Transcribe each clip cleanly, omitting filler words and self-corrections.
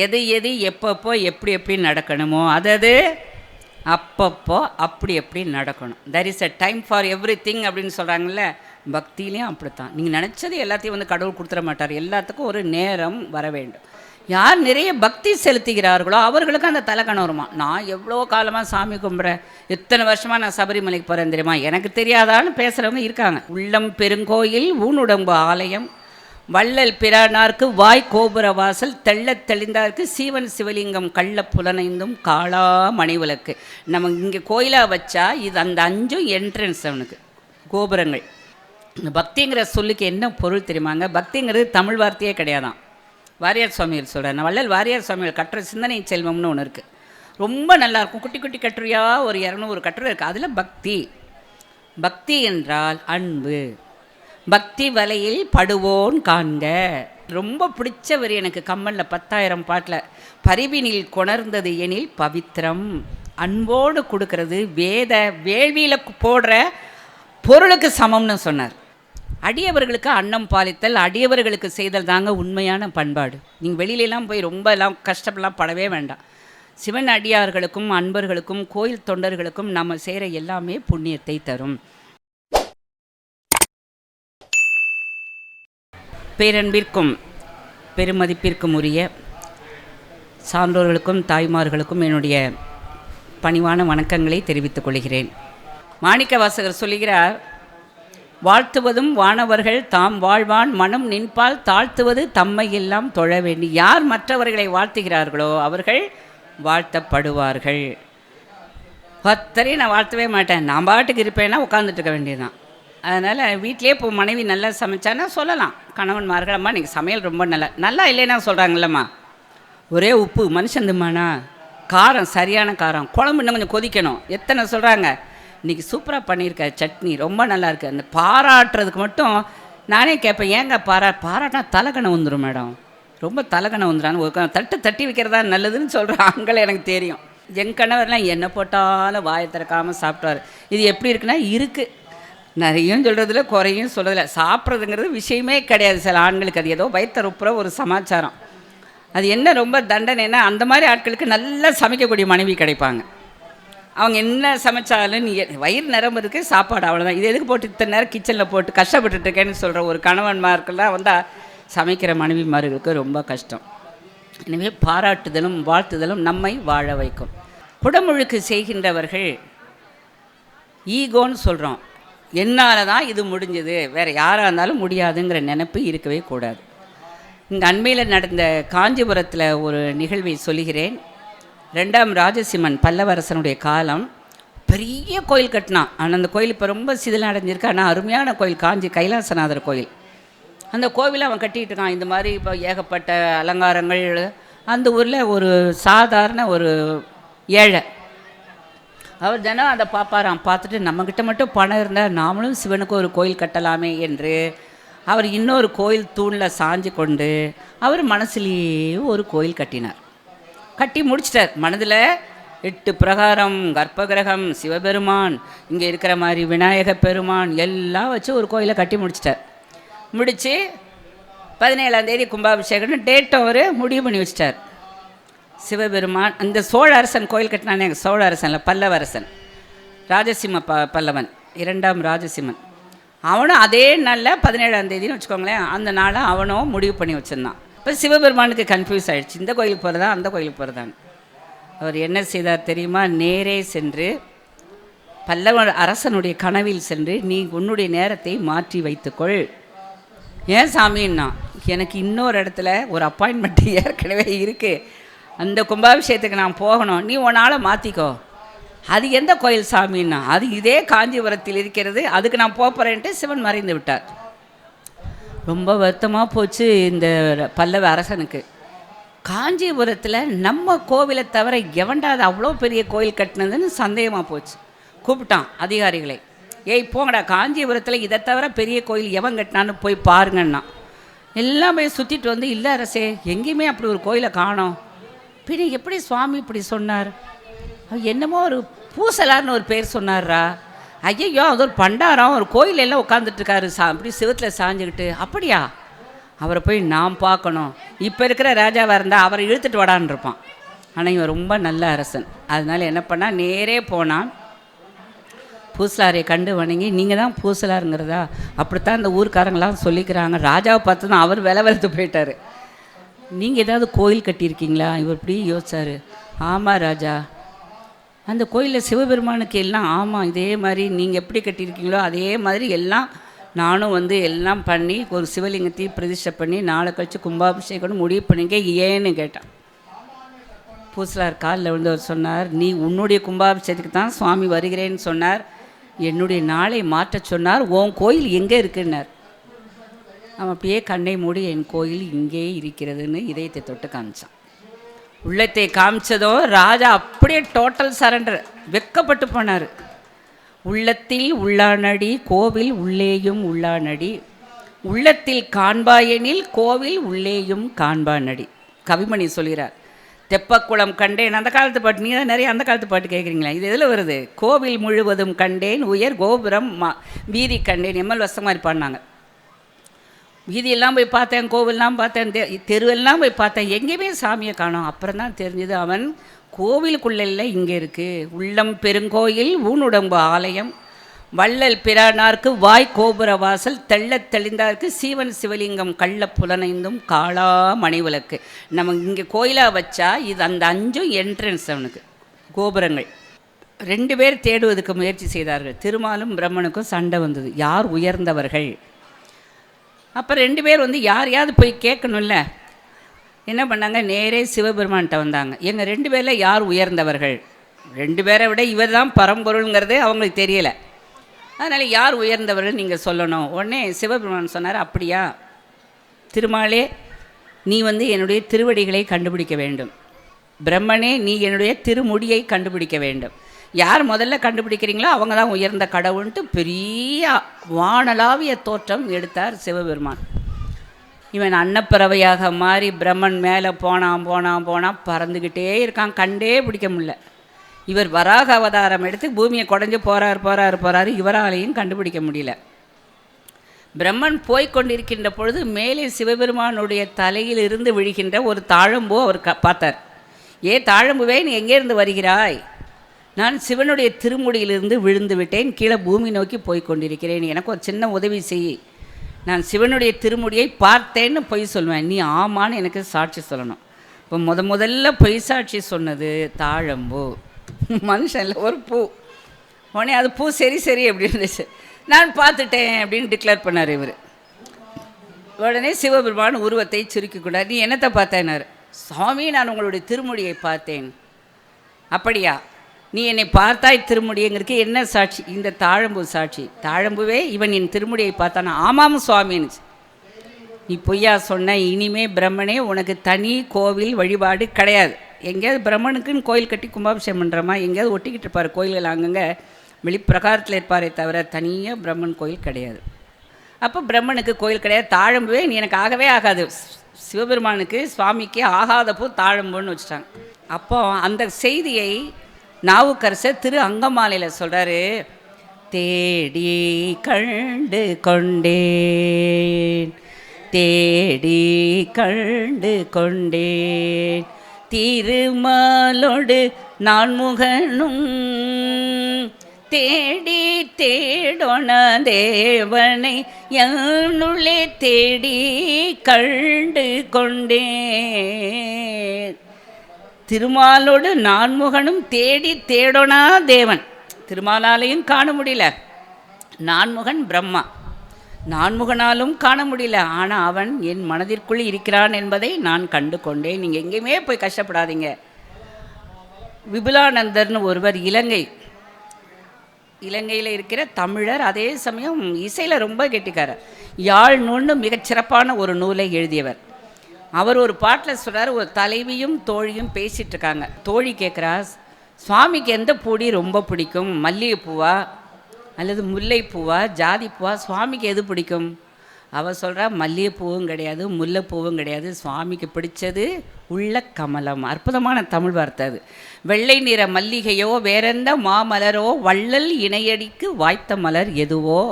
எது எது எப்பப்போ எப்படி எப்படி நடக்கணுமோ அது அப்பப்போ அப்படி எப்படி நடக்கணும். There is a time for every thing அப்படின்னு சொல்கிறாங்கல்ல, பக்தியிலையும் அப்படித்தான். நீங்கள் நினச்சது எல்லாத்தையும் வந்து கடவுள் கொடுத்துட மாட்டார். எல்லாத்துக்கும் ஒரு நேரம் வர வேண்டும். யார் நிறைய பக்தி செலுத்துகிறார்களோ அவர்களுக்கு அந்த தலைக்கணம் வருமா. நான் எவ்வளோ காலமாக சாமி கும்பிட்றேன், இத்தனை வருஷமாக நான் சபரிமலைக்கு போகிறேன் தெரியுமா, எனக்கு தெரியாதான்னு பேசுகிறவங்க இருக்காங்க. உள்ளம் பெருங்கோயில் ஊனுடம்பு ஆலயம், வள்ளல் பிரானார்க்கு வாய் கோபுர வாசல், தெள்ளத் தெளிந்தார்க்கு சீவன் சிவலிங்கம் கள்ள புலனைந்தும் காளா மணிவிளக்கு. நம்ம இங்கே கோயிலாக வச்சா இது அந்த 5 என்ட்ரன்ஸ் அவனுக்கு கோபுரங்கள். இந்த பக்திங்கிற சொல்லுக்கு என்ன பொருள் தெரியுமாங்க? பக்திங்கிறது தமிழ் வார்த்தையே கிடையாதான். வாரியார் சுவாமிகள் சொல்கிறேன். வள்ளல் வாரியார் சுவாமிகள் கட்டுரை சிந்தனை செல்வம்னு ஒன்று இருக்குது, ரொம்ப நல்லாயிருக்கும். குட்டி குட்டி கட்டுரையாக ஒரு 200 கட்டுரை இருக்குது. அதில் பக்தி, பக்தி என்றால் அன்பு. பக்தி வலையில் படுவோன் காண்க. ரொம்ப பிடிச்சவர் எனக்கு கம்மலில் 10,000 பாட்டில், பரிவினில் கொணர்ந்தது எனில் பவித்திரம். அன்போடு கொடுக்கறது வேத வேள்வியில் போடுற பொருளுக்கு சமம்னு சொன்னார். அடியவர்களுக்கு அன்னம் பாலித்தல், அடியவர்களுக்கு செய்தல் தாங்க உண்மையான பண்பாடு. நீங்கள் வெளியிலலாம் போய் ரொம்ப எல்லாம் கஷ்டப்படலாம் படவே வேண்டாம். சிவன் அடியார்களுக்கும் அன்பர்களுக்கும் கோயில் தொண்டர்களுக்கும் நம்ம செய்கிற எல்லாமே புண்ணியத்தை தரும். பேரன்பிற்கும் பெருமதிப்பிற்கும் உரிய சான்றோர்களுக்கும் தாய்மார்களுக்கும் என்னுடைய பணிவான வணக்கங்களை தெரிவித்துக் கொள்கிறேன். மாணிக்க வாசகர் சொல்லுகிறார், வாழ்த்துவதும் வானவர்கள் தாம் வாழ்வான் மனம் நின்பால் தாழ்த்துவது தம்மை எல்லாம் தொழ வேண்டி. யார் மற்றவர்களை வாழ்த்துகிறார்களோ அவர்கள் வாழ்த்தப்படுவார்கள். பத்தரையும் நான் வாழ்த்தவே மாட்டேன், நான் பாட்டுக்கு இருப்பேன்னா உட்காந்துட்டு இருக்க வேண்டியதுதான். அதனால் வீட்டிலே இப்போ மனைவி நல்லா சமைச்சான்னா சொல்லலாம் கணவன்மார்கள், அம்மா நீங்கள் சமையல் ரொம்ப நல்லா இல்லைன்னா சொல்கிறாங்கல்லம்மா, ஒரே உப்பு மனுஷந்துமானா, காரம் சரியான காரம், குழம்பு இன்னும் கொஞ்சம் கொதிக்கணும், எத்தனை சொல்கிறாங்க. இன்றைக்கி சூப்பராக பண்ணியிருக்க சட்னி ரொம்ப நல்லாயிருக்கு. அந்த பாராட்டுறதுக்கு மட்டும் நானே கேட்பேன், ஏங்க பாராட்டினா தலைக்கணம் வந்துடும் மேடம், ரொம்ப தலைக்கணம் வந்துடான்னு ஒரு தட்டி வைக்கிறதா நல்லதுன்னு சொல்கிற ஆண்கள் எனக்கு தெரியும். என் கணவர்லாம் என்ன போட்டாலும் வாயை திறக்காமல் சாப்பிட்டார். இது எப்படி இருக்குன்னா இருக்குது, நிறையும் சொல்கிறதில்ல குறையும் சொல்கிறதில்ல. சாப்பிட்றதுங்கிறது விஷயமே கிடையாது. சில ஆண்களுக்கு அது ஏதோ வயிற்றுப்புற ஒரு சமாச்சாரம். அது என்ன ரொம்ப தண்டனைன்னா, அந்த மாதிரி ஆட்களுக்கு நல்லா சமைக்கக்கூடிய மனைவி கிடைப்பாங்க. அவங்க என்ன சமைச்சாலும் நீ வயிறு நிரம்பு இருக்குது, சாப்பாடு அவ்வளோதான். இது எதுக்கு போட்டு இத்தனை நேரம் கிச்சனில் போட்டு கஷ்டப்பட்டுருக்கேன்னு சொல்கிற ஒரு கணவன்மாருக்கெல்லாம் வந்தால் சமைக்கிற மனைவிமார்களுக்கு ரொம்ப கஷ்டம். எனவே பாராட்டுதலும் வாழ்த்துதலும் நம்மை வாழ வைக்கும். குடமுழுக்கு செய்கின்றவர்கள் ஈகோன்னு சொல்கிறோம், என்னால் தான் இது முடிஞ்சது, வேறு யாராக இருந்தாலும் முடியாதுங்கிற நினைப்பு இருக்கவே கூடாது. இங்கே அண்மையில் நடந்த காஞ்சிபுரத்தில் ஒரு நிகழ்வை சொல்லுகிறேன். 2ஆம் ராஜசிம்மன் பல்லவரசனுடைய காலம் பெரிய கோயில் கட்டினான். ஆனால் அந்த கோயில் இப்போ ரொம்ப சிதிலம் அடைஞ்சிருக்கு. ஆனால் அருமையான கோயில், காஞ்சி கைலாசநாதர் கோயில். அந்த கோவிலை அவன் கட்டிகிட்டு இருக்கான். இந்த மாதிரி இப்போ ஏகப்பட்ட அலங்காரங்கள். அந்த ஊரில் ஒரு சாதாரண ஒரு ஏழை, அவர் தினம் அதை பார்ப்பாராம். பார்த்துட்டு நம்மக்கிட்ட மட்டும் பணம் இருந்தால் நாமளும் சிவனுக்கு ஒரு கோயில் கட்டலாமே என்று அவர் இன்னொரு கோயில் தூணில் சாஞ்சு கொண்டு அவர் மனசுலேயே ஒரு கோயில் கட்டினார். கட்டி முடிச்சிட்டார். மனதில் 8 பிரகாரம், கர்ப்பகிரகம், சிவபெருமான், இங்கே இருக்கிற மாதிரி விநாயக பெருமான் எல்லாம் வச்சு ஒரு கோயிலை கட்டி முடிச்சிட்டார். முடித்து 17ஆம் தேதி கும்பாபிஷேகம்னு டேட் அவர் முடிவு பண்ணி வச்சிட்டார். சிவபெருமான் அந்த சோழ அரசன் கோயில் கட்டினானே, சோழ அரசனில் பல்லவரசன், ராஜசிம்ம பல்லவன், 2ஆம் ராஜசிம்மன், அவனும் அதே நாளில் 17ஆம் தேதினு வச்சுக்கோங்களேன், அந்த நாளை அவனும் முடிவு பண்ணி வச்சுருந்தான். இப்போ சிவபெருமானுக்கு கன்ஃபியூஸ் ஆகிடுச்சு, இந்த கோயிலுக்கு போகிறதா அந்த கோயிலுக்கு போகிறதான். அவர் என்ன செய்தார் தெரியுமா? நேரே சென்று பல்லவ அரசனுடைய கனவில் சென்று, நீ உன்னுடைய நேரத்தை மாற்றி வைத்துக்கொள். ஏன் சாமின்னா, எனக்கு இன்னொரு இடத்துல ஒரு அப்பாயின்மெண்ட் ஏற்கனவே இருக்குது, அந்த கும்பாபிஷேகத்துக்கு நான் போகணும், நீ உன்னால் மாற்றிக்கோ. அது எந்த கோயில் சாமின்னா, அது இதே காஞ்சிபுரத்தில் இருக்கிறது, அதுக்கு நான் போகிறேன்ட்டு சிவன் மறைந்து விட்டார். ரொம்ப வருத்தமாக போச்சு இந்த பல்லவ அரசனுக்கு. காஞ்சிபுரத்தில் நம்ம கோவிலை தவிர எவன்டாது அவ்வளோ பெரிய கோயில் கட்டினதுன்னு சந்தேகமாக போச்சு. கூப்பிட்டான் அதிகாரிகளை, ஏய் போங்கடா, காஞ்சிபுரத்தில் இதை தவிர பெரிய கோயில் எவன் கட்டினான்னு போய் பாருங்கன்னா. எல்லாம் போய் சுற்றிட்டு வந்து, இல்லை அரசே எங்கேயுமே அப்படி ஒரு கோயிலை காணோம். பின்ன எப்படி சுவாமி இப்படி சொன்னார்? என்னமோ ஒரு பூசலார்னு ஒரு பேர் சொன்னார்ரா. ஐயோ அது ஒரு பண்டாரம், ஒரு கோயில் எல்லாம் உட்காந்துட்ருக்காரு அப்படி சிவத்தில் சாஞ்சுக்கிட்டு. அப்படியா? அவரை போய் நாம் பார்க்கணும். இப்போ இருக்கிற ராஜாவாக இருந்தால் அவரை இழுத்துட்டு வாடான்னு இருப்பான். ஆனால் இவன் ரொம்ப நல்ல அரசன். அதனால் என்ன பண்ணால் நேரே போனான். பூசலாரியை கண்டு வணங்கி, நீங்கள் தான் பூசலாருங்கிறதா? அப்படித்தான் இந்த ஊர்க்காரங்களாம் சொல்லிக்கிறாங்க. ராஜாவை பார்த்து தான் அவர் விலை வெறுத்து போயிட்டார். நீங்கள் ஏதாவது கோயில் கட்டியிருக்கீங்களா? இவர் இப்படி யோசிச்சார். ஆமாம் ராஜா, அந்த கோயிலில் சிவபெருமானுக்கு எல்லாம் ஆமாம் இதே மாதிரி நீங்கள் எப்படி கட்டியிருக்கீங்களோ அதே மாதிரி எல்லாம் நானும் வந்து எல்லாம் பண்ணி ஒரு சிவலிங்கத்தையும் பிரதிஷ்டை பண்ணி நாளை கழித்து கும்பாபிஷேகம் முடிவு பண்ணிங்க ஏன்னு கேட்டான். பூசலார் காலில் விழுந்து அவர் சொன்னார், நீ உன்னுடைய கும்பாபிஷேகத்துக்கு தான் சுவாமி வருகிறேன்னு சொன்னார், என்னுடைய நாளை மாற்ற சொன்னார், உன் கோயில் எங்கே இருக்குன்னார். அவன் அப்படியே கண்ணை மூடி என் கோயில் இங்கே இருக்கிறதுன்னு இதயத்தை தொட்டு காமிச்சான். உள்ளத்தை காமிச்சதோ ராஜா அப்படியே டோட்டல் சரண்டர், வெக்கப்பட்டு போனார். உள்ளத்தில் உள்ளானடி கோவில் உள்ளேயும் உள்ளானடி, உள்ளத்தில் காண்பாயெனில் கோவில் உள்ளேயும் காண்பானடி. கவிமணி சொல்கிறார். தெப்பக்குளம் கண்டேன், அந்த காலத்து பாட்டு. நீங்கள் தான் நிறைய அந்த காலத்து பாட்டு கேட்குறீங்களா? இது எதில் வருது? கோவில் முழுவதும் கண்டேன், உயர் கோபுரம் வீதி கண்டேன். எம்எல் வசமாரி பாடினாங்க. வீதியெல்லாம் போய் பார்த்தேன், கோவிலெலாம் பார்த்தேன், தெருவெல்லாம் போய் பார்த்தேன், எங்கேயுமே சாமியை காணோம். அப்புறம் தான் தெரிஞ்சது அவன் கோவிலுக்குள்ள இங்கே இருக்குது. உள்ளம் பெருங்கோயில் ஊனுடம்பு ஆலயம், வள்ளல் பிரானார்க்கு வாய் கோபுர வாசல், தெள்ளத் தெளிந்தார்க்கு சீவன் சிவலிங்கம் கள்ள புலனைந்தும் காளா மணிவிளக்கு. நம்ம இங்கே கோயிலாக வச்சா இது அந்த 5 என்ட்ரன்ஸ் அவனுக்கு கோபுரங்கள். 2 பேர் தேடுவதற்கு முயற்சி செய்தார்கள். திருமாலும் பிரம்மனுக்கும் சண்டை வந்தது, யார் உயர்ந்தவர்கள். அப்போ 2 பேர் வந்து யாரையாவது போய் கேட்கணும்ல. என்ன பண்ணாங்க, நேரே சிவபெருமான்கிட்ட வந்தாங்க. எங்கள் 2 பேரில் யார் உயர்ந்தவர்கள்? 2 பேரை விட இவர் தான் பரம்பொருளுங்கிறது அவங்களுக்கு தெரியலை. அதனால் யார் உயர்ந்தவர்கள் நீங்கள் சொல்லணும். உடனே சிவபெருமான் சொன்னார், அப்படியா திருமாலே, நீ வந்து என்னுடைய திருவடிகளை கண்டுபிடிக்க வேண்டும். பிரம்மனே, நீ என்னுடைய திருமுடியை கண்டுபிடிக்க வேண்டும். யார் முதல்ல கண்டுபிடிக்கிறீங்களோ அவங்க தான் உயர்ந்த கடவுள்ன்ட்டு பெரிய வானளாவிய தோற்றம் எடுத்தார் சிவபெருமான். இவன் அன்னப்பறவையாக மாறி பிரம்மன் மேலே போனான் பறந்துக்கிட்டே இருக்கான், கண்டே பிடிக்க முடியல. இவர் வராக அவதாரம் எடுத்து பூமியை குடஞ்சி போகிறாரு, இவராலையும் கண்டுபிடிக்க முடியல. பிரம்மன் போய்கொண்டிருக்கின்ற பொழுது மேலே சிவபெருமானுடைய தலையில் இருந்து விழுகின்ற ஒரு தாழம்பூ அவர் பார்த்தார். தாழம்புவே, நீ எங்கேருந்து வருகிறாய்? நான் சிவனுடைய திருமுடியிலிருந்து விழுந்து விட்டேன், கீழே பூமி நோக்கி போய் கொண்டிருக்கிறேன், எனக்கு ஒரு சின்ன உதவி செய். நான் சிவனுடைய திருமுடியை பார்த்தேன்னு பொய் சொல்லுவேன், நீ ஆமான்னு எனக்கு சாட்சி சொல்லணும். இப்போ முதல்ல பொய் சாட்சி சொன்னது தாழம்பூ, மனுஷனில் ஒரு பூ. உடனே அது பூ சரி அப்படின்னு இருந்துச்சு. நான் பார்த்துட்டேன் அப்படின்னு டிக்ளேர் பண்ணார் இவர். உடனே சிவபெருமான் உருவத்தை சுருக்கிக்கூடாது. நீ என்னத்தை பார்த்தேன்னாரு. சுவாமி, நான் உங்களுடைய திருமுடியை பார்த்தேன். அப்படியா, நீ என்னை பார்த்தாய் திருமுடிங்கிறதுக்கு என்ன சாட்சி? இந்த தாழம்பூ சாட்சி. தாழம்புவே, இவன் என் திருமுடியை பார்த்தானா? ஆமாம் சுவாமின்னு. நீ பொய்யா சொன்ன. இனிமே பிரம்மனே, உனக்கு தனி கோவில் வழிபாடு கிடையாது. எங்கேயாவது பிரம்மனுக்குன்னு கோயில் கட்டி கும்பாபிஷேகம் பண்ணுறமா? எங்கேயாவது ஒட்டிக்கிட்டு இருப்பார் கோயில்கள், அங்கங்கே வெளிப்பிரகாரத்தில் இருப்பாரே தவிர தனியாக பிரம்மன் கோயில் கிடையாது. அப்போ பிரம்மனுக்கு கோயில் கிடையாது. தாழம்புவே, நீ எனக்கு ஆகவே ஆகாது. சிவபெருமானுக்கு சுவாமிக்கு ஆகாத பூ தாழம்புன்னு வச்சுட்டாங்க. அப்போ அந்த செய்தியை நாவுக்கரசர் திரு அங்கமாலையில் சொல்கிறாரு. தேடி கண்டு கொண்டேன், தேடி கண்டு கொண்டேன், திருமாலோடு நான்முகனும் தேடி தேடோன தேவனை என்னுள்ளே தேடி கண்டு கொண்டேன். திருமாலோடு நான்முகனும் தேடி தேடோனா தேவன். திருமாலாலையும் காண முடியல, நான்முகன் பிரம்மா, நான்முகனாலும் காண முடியல. ஆனால் அவன் என் மனதிற்குள் இருக்கிறான் என்பதை நான் கண்டு கொண்டேன். நீங்கள் எங்கேயுமே போய் கஷ்டப்படாதீங்க. விபுலானந்தர்னு ஒருவர் இலங்கையில் இருக்கிற தமிழர், அதே சமயம் இசையில் ரொம்ப கெட்டிக்காரர். யாழ் நூல்னு மிகச்சிறப்பான ஒரு நூலை எழுதியவர். அவர் ஒரு பாட்டில் சொல்கிறார், ஒரு தலைவியும் தோழியும் பேசிகிட்டு இருக்காங்க. தோழி கேட்குறா, சுவாமிக்கு எந்த பூடி ரொம்ப பிடிக்கும்? மல்லிகைப்பூவா அல்லது முல்லைப்பூவா ஜாதிப்பூவா? சுவாமிக்கு எது பிடிக்கும்? அவள் சொல்கிறா, மல்லிகைப்பூவும் கிடையாது, முல்லைப்பூவும் கிடையாது, சுவாமிக்கு பிடிச்சது உள்ள கமலம். அற்புதமான தமிழ் வார்த்தை அது. வெள்ளை நிற மல்லிகையோ வேறெந்த மாமலரோ, வள்ளல் இணையடிக்கு வாய்த்த மலர் எதுவோ,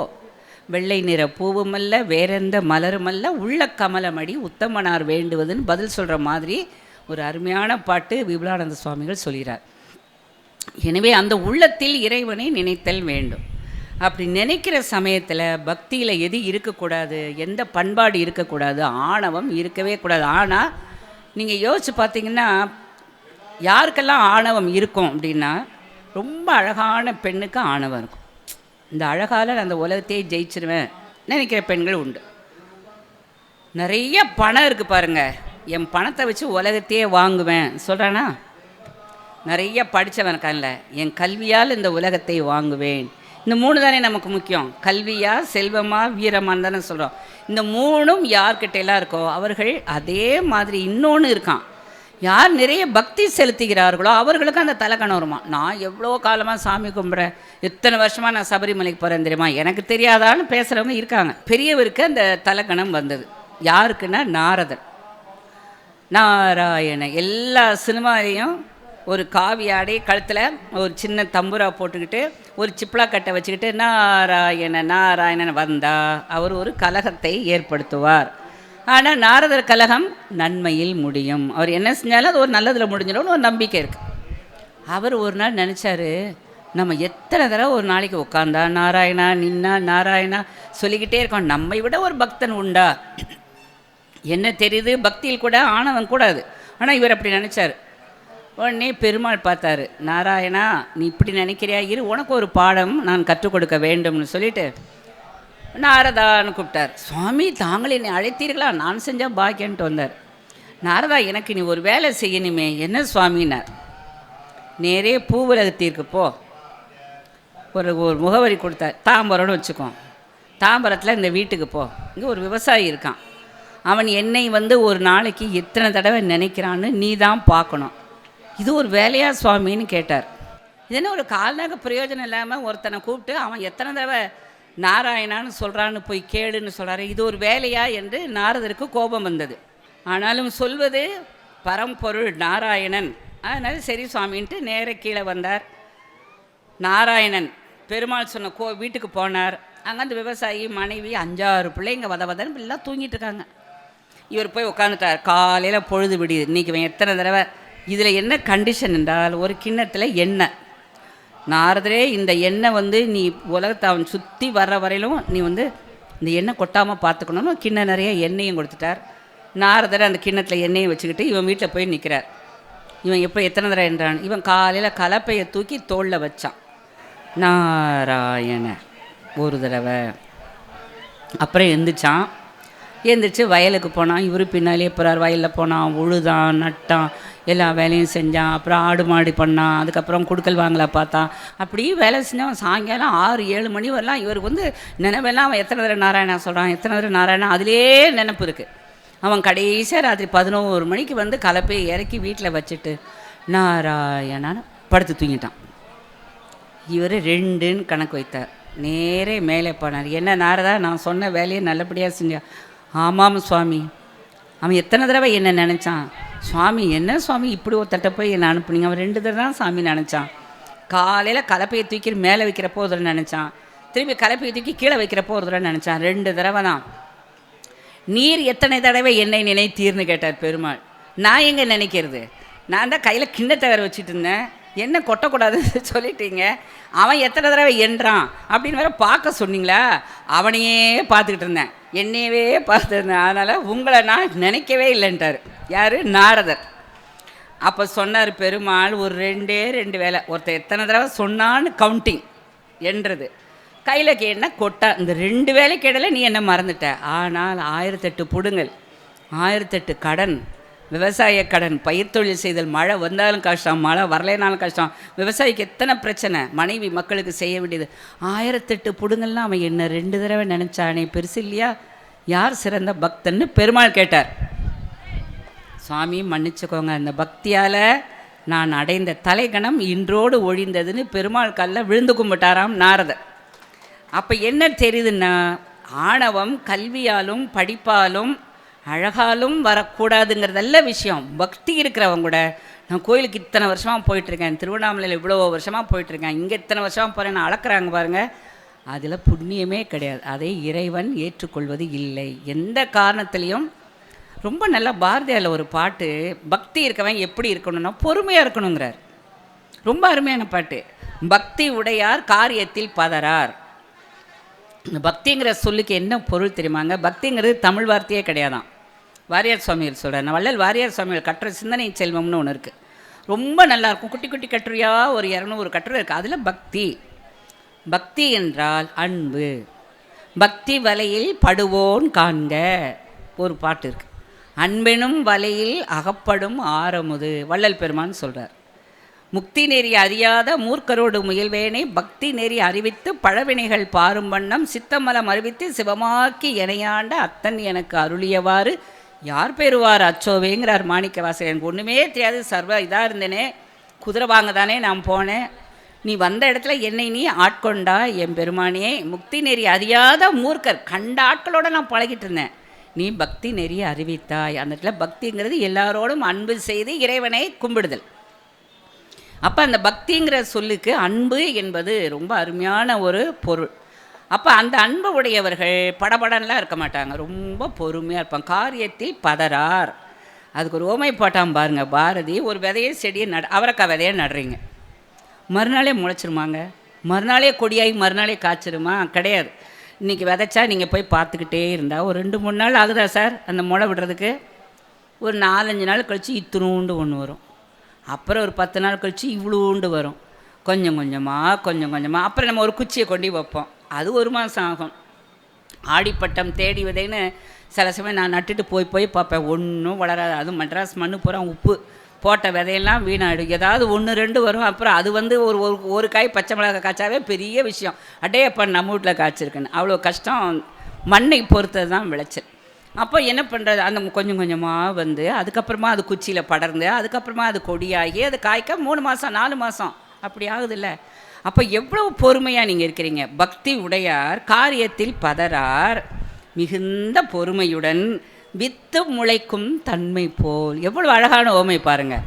வெள்ளை நிற பூவுமல்ல வேறெந்த மலருமல்ல உள்ள கமலமடி உத்தமனார் வேண்டுவதுன்னு பதில் சொல்கிற மாதிரி ஒரு அருமையான பாட்டு விபுலானந்த சுவாமிகள் சொல்கிறார். எனவே அந்த உள்ளத்தில் இறைவனை நினைத்தல் வேண்டும். அப்படி நினைக்கிற சமயத்தில் பக்தியில் எது இருக்கக்கூடாது, எந்த பண்பாடு இருக்கக்கூடாது, ஆணவம் இருக்கவே கூடாது. ஆனால் நீங்கள் யோசித்து பார்த்தீங்கன்னா யாருக்கெல்லாம் ஆணவம் இருக்கும் அப்படின்னா, ரொம்ப அழகான பெண்ணுக்கு ஆணவம் இருக்கும். இந்த அழகால் அந்த உலகத்தையே ஜெயிச்சிருவேன் நினைக்கிற பெண்கள் உண்டு. நிறைய பணம் இருக்குது பாருங்கள், என் பணத்தை வச்சு உலகத்தையே வாங்குவேன் சொல்கிறானா. நிறைய படித்தவன் இருக்கான்ல, என் கல்வியால் இந்த உலகத்தை வாங்குவேன். இந்த 3 தானே நமக்கு முக்கியம். கல்வியா, செல்வமா, வீரமான்னு தானே சொல்கிறோம். இந்த 3ம் யார்கிட்டெல்லாம் இருக்கோ அவர்கள் அதே மாதிரி இன்னொன்று இருக்கான். யார் நிறைய பக்தி செலுத்துகிறார்களோ அவர்களுக்கு அந்த தலைக்கணம் வருமா. நான் எவ்வளோ காலமாக சாமி கும்பிட்றேன், எத்தனை வருஷமாக நான் சபரிமலைக்கு போகிறேன் தெரியுமா, எனக்கு தெரியாதான்னு பேசுகிறவங்க இருக்காங்க. பெரியவருக்கு அந்த தலைக்கணம் வந்தது. யாருக்குன்னா நாரதர். நாராயண எல்லா சினிமாலையும் ஒரு காவி ஆடை, கழுத்தில் ஒரு சின்ன தம்புரா போட்டுக்கிட்டு ஒரு சிப்ளா கட்டை வச்சுக்கிட்டு நாராயணன் வந்தால் அவர் ஒரு கலகத்தை ஏற்படுத்துவார். ஆனால் நாரதர் கலகம் நன்மையில் முடியும். அவர் என்ன செஞ்சாலும் அது ஒரு நல்லதில் முடிஞ்சிடும்னு ஒரு நம்பிக்கை இருக்குது. அவர் ஒரு நாள் நினச்சாரு, நம்ம எத்தனை தடவை ஒரு நாளைக்கு உட்காந்தா நாராயணா நின்னா நாராயணா சொல்லிக்கிட்டே இருக்கோம், நம்மை விட ஒரு பக்தன் உண்டா? என்ன தெரியுது, பக்தியில் கூட ஆணவம் கூடாது. ஆனால் இவர் அப்படி நினச்சார். உடனே பெருமாள் பார்த்தாரு, நாராயணா நீ இப்படி நினைக்கிறியா, இரு உனக்கு ஒரு பாடம் நான் கற்றுக் கொடுக்க வேண்டும்னு சொல்லிட்டு நாரதான்னு கூப்பிட்டார். சுவாமி தாங்கள் என்னை அழைத்தீர்களா, நான் செஞ்சால் பாக்கியன்ட்டு வந்தார். நாரதா எனக்கு நீ ஒரு வேலை செய்யணுமே. என்ன சுவாமினார். நேரே பூவுலகத்திற்கு போ. ஒரு முகவரி கொடுத்தார். தாம்பரம்னு வச்சுக்கோ. தாம்பரத்தில் இந்த வீட்டுக்கு போ. இங்கே ஒரு விவசாயி இருக்கான். அவன் என்னை ஒரு நாளைக்கு எத்தனை தடவை நினைக்கிறான்னு நீ தான் பார்க்கணும். இது ஒரு வேலையா சுவாமின்னு கேட்டார். இது என்ன ஒரு கால்நக பிரயோஜனம் இல்லாமல் ஒருத்தனை கூப்பிட்டு அவன் எத்தனை தடவை நாராயணான்னு சொல்கிறான்னு போய் கேளுன்னு சொல்கிறாரு, இது ஒரு வேலையா என்று நாரதருக்கு கோபம் வந்தது. ஆனாலும் சொல்வது பரம்பொருள் நாராயணன். அதனால சரி சுவாமின்ட்டு நேர கீழே வந்தார். நாராயணன் பெருமாள் சொன்ன வீட்டுக்கு போனார். அங்கே அந்த விவசாயி மனைவி 5-6 பிள்ளைங்க வதன்னு எல்லாம் தூங்கிட்டு இருக்காங்க. இவர் போய் உட்காந்துட்டார். காலையில் பொழுது விடியுது. இன்றைக்கி இவன் எத்தனை தடவை. இதில் என்ன கண்டிஷன் என்றால், ஒரு கிண்ணத்தில் எண்ணெய். நாரதரே இந்த எண்ணெய் நீ உலகத்தை அவன் சுற்றி வர்ற வரையிலும் நீ இந்த எண்ணெய் கொட்டாமல் பார்த்துக்கணும்னு கிண்ணம் நிறைய எண்ணெயும் கொடுத்துட்டார். நாரதர் அந்த கிண்ணத்தில் எண்ணெயை வச்சுக்கிட்டு இவன் வீட்டில் போய் நிற்கிறார். இவன் எப்போ எத்தனை தடவை என்றான். இவன் காலையில் கலப்பையை தூக்கி தோளில் வச்சான். நாராயண ஒரு தடவை. அப்புறம் எழுந்திரிச்சு வயலுக்கு போனான். இவர் பின்னாலே போகிறார். வயலில் போனான், உழுதான், நட்டான், எல்லா வேலையும் செஞ்சான். அப்புறம் ஆடு மாடு பண்ணான். அதுக்கப்புறம் குடுக்கல் வாங்கலை பார்த்தான். அப்படியே வேலை செஞ்சான். சாயங்காலம் 6-7 மணி வரலாம் இவருக்கு நினைவெல்லாம் அவன் எத்தனை தடவை நாராயணா சொல்கிறான், எத்தனை தடவை நாராயணா, அதிலே நினப்பு இருக்குது. அவன் கடைசியாக ராத்திரி 11 மணிக்கு கலப்பையை இறக்கி வீட்டில் வச்சுட்டு நாராயணான்னு படுத்து தூங்கிட்டான். இவர் 2ன்னு கணக்கு வைத்தார். நேரே மேலே போனார். என்ன நாரதா, நான் சொன்ன வேலையை நல்லபடியாக செஞ்சான். ஆமாம் சுவாமி. அவன் எத்தனை தடவை என்ன நினச்சான். சுவாமி என்ன சுவாமி இப்படி ஒருத்தட்ட போய் என்னை அனுப்புனீங்க. அவன் 2 தடவை தான் சாமி நினச்சான். காலையில் கலப்பையை தூக்கி மேலே வைக்கிறப்போ ஒரு தடவை நினச்சான். திரும்பி கலப்பையை தூக்கி கீழே வைக்கிறப்போ ஒரு தடவை நினச்சான். 2 தடவை தான். நீர் எத்தனை தடவை என்னை நினைத்தீர்னு கேட்டார் பெருமாள். நான் எங்கே நினைக்கிறது, நான் தான் கையில் கிண்ணத்தை வேறு வச்சுட்டு இருந்தேன். என்ன கொட்டக்கூடாதுன்னு சொல்லிட்டீங்க. அவன் எத்தனை தடவை என்றான் அப்படின்னு வேற பார்க்க சொன்னீங்களா. அவனையே பார்த்துக்கிட்டு இருந்தேன், என்னையவே பார்த்துருந்தேன். அதனால் உங்களை நான் நினைக்கவே இல்லைன்ட்டார். யார்? நாரதர். அப்போ சொன்னார் பெருமாள், ஒரு 2 வேலை. ஒருத்தர் எத்தனை தடவை சொன்னான்னு கவுண்டிங் என்றது. கையில் கேட்டா கொட்டா. இந்த 2 வேலைக்கு இடையில நீ என்ன மறந்துட்ட. ஆனால் 1008 புடுங்கள், 1008 கடன், விவசாய கடன், பயிர் தொழில் செய்தல், மழை வந்தாலும் கஷ்டம், மழை வரலைனாலும் கஷ்டம். விவசாயிக்கு எத்தனை பிரச்சனை, மனைவி மக்களுக்கு செய்ய வேண்டியது. 1008 புடுங்கள்லாம் அவன் என்ன 2 தடவை நினச்சானே, பெருசு இல்லையா? யார் சிறந்த பக்தன்னு பெருமாள் கேட்டார். சுவாமி மன்னிச்சுக்கோங்க, அந்த பக்தியால் நான் அடைந்த தலைகணம் இன்றோடு ஒழிந்ததுன்னு பெருமாள் கல்ல விழுந்து கும்பிட்டாராம் நாரதர். அப்போ என்ன தெரியுதுன்னா, ஆணவம் கல்வியாலும் படிப்பாலும் அழகாலும் வரக்கூடாதுங்கிறதல்ல விஷயம். பக்தி இருக்கிறவங்க கூட, நான் கோயிலுக்கு இத்தனை வருஷமாக போயிட்டுருக்கேன், திருவண்ணாமலையில் இவ்வளோ வருஷமாக போயிட்டுருக்கேன், இங்கே இத்தனை வருஷமாக போகிறேன், நான் அளக்குறாங்க பாருங்கள். அதில் புண்ணியமே கிடையாது. அதை இறைவன் ஏற்றுக்கொள்வது இல்லை எந்த காரணத்துலேயும். ரொம்ப நல்லா பாரதியாரில் ஒரு பாட்டு, பக்தி இருக்கவன் எப்படி இருக்கணும்னா பொறுமையாக இருக்கணுங்கிறார். ரொம்ப அருமையான பாட்டு. பக்தி உடையார் காரியத்தில் பதறார். இந்த பக்திங்கிற சொல்லுக்கு என்ன பொருள் தெரியுமாங்க? பக்திங்கிறது தமிழ் வார்த்தையே கிடையாதான். வாரியார் சுவாமிகள் சொல்கிறார். நான் வள்ளல் வாரியார் சுவாமிகள் கட்டுரை சிந்தனை செல்வம்னு ஒன்று இருக்குது, ரொம்ப நல்லாயிருக்கும். குட்டி குட்டி கட்டுரையாக ஒரு 200 கட்டுரை இருக்குது. அதில் பக்தி, பக்தி என்றால் அன்பு. பக்தி வலையில் படுவோன் காண்க ஒரு பாட்டு இருக்குது. அன்பெனும் வலையில் அகப்படும் ஆரமுது வள்ளல் பெருமான் சொல்கிறார். முக்தி நெறி அறியாத மூர்க்கரோடு முயல்வேனே பக்தி நெறி அறிவித்து பழவினைகள் பாரும் வண்ணம் சித்தமலம் அறிவித்து சிவமாக்கி இணையாண்ட அத்தன் எனக்கு அருளியவாறு யார் பெறுவார் அச்சோவேங்கிறார் மாணிக்க வாசகர். எனக்கு ஒன்றுமே தெரியாது, சர்வ இதாக இருந்தேனே, குதிரை வாங்க தானே நான் போனேன், நீ வந்த இடத்துல என்னை நீ ஆட்கொண்டா என் பெருமானே. முக்தி நெறி அறியாத மூர்க்கர், கண்ட ஆட்களோடு நான் பழகிட்டு இருந்தேன், நீ பக்தி நெறிய அறிவித்தாய். அந்த இடத்துல பக்திங்கிறது எல்லாரோடும் அன்பு செய்து இறைவனை கும்பிடுதல். அப்போ அந்த பக்திங்கிற சொல்லுக்கு அன்பு என்பது ரொம்ப அருமையான ஒரு பொருள். அப்போ அந்த அன்பு உடையவர்கள் படபடன்லாம் இருக்க மாட்டாங்க, ரொம்ப பொறுமையாக இருப்பாங்க. காரியத்தில் பதறார். அதுக்கு ஒரு ஓமை போட்டான் பாருங்க பாரதி. ஒரு விதையை செடியை அவரைக்காய் விதையை நடுறீங்க, மறுநாளே முளைச்சிருமாங்க? மறுநாளே கொடியாகி மறுநாளே காய்ச்சிருமா? கிடையாது. இன்றைக்கி விதைச்சா நீங்கள் போய் பார்த்துக்கிட்டே இருந்தால் ஒரு 2-3 நாள் ஆகுதா சார் அந்த முளை விடுறதுக்கு? ஒரு 4-5 நாள் கழித்து இத்தினூண்டு ஒன்று வரும். அப்புறம் ஒரு 10 நாள் கழித்து இவ்வளோண்டு வரும். கொஞ்சம் கொஞ்சமாக அப்புறம் நம்ம ஒரு குச்சியை கொண்டு வைப்போம், அது 1 மாதம் ஆகும். ஆடிப்பட்டம் தேடி விதைன்னு சில சமயம் நான் நட்டுட்டு போய் பார்ப்பேன், ஒன்றும் வளராது. அதுவும் மெட்ராஸ் மண்ணு பூரா உப்பு போட்ட விதையெல்லாம் வீணாயிடும். ஏதாவது 1-2 வரும். அப்புறம் அது வந்து ஒரு காய் பச்சை மிளகாய் காய்ச்சாவே பெரிய விஷயம். அப்போ நம்ம வீட்டில் காய்ச்சிருக்குன்னு அவ்வளோ கஷ்டம். மண்ணை பொறுத்தது தான் விளைச்சல். அப்போ என்ன பண்ணுறது, அந்த கொஞ்சம் கொஞ்சமாக வந்து அதுக்கப்புறமா அது குச்சியில் படர்ந்து அதுக்கப்புறமா அது கொடியாகி அது காய்க்க 3 மாதம் 4 மாதம் அப்படி ஆகுதுல்ல. அப்போ எவ்வளோ பொறுமையாக நீங்கள் இருக்கிறீங்க. பக்தி உடையார் காரியத்தில் பதறார் மிகுந்த பொறுமையுடன் வித்து முளைக்கும் தன்மை போல். எவ்வளோ அழகான ஓமை பாருங்கள்.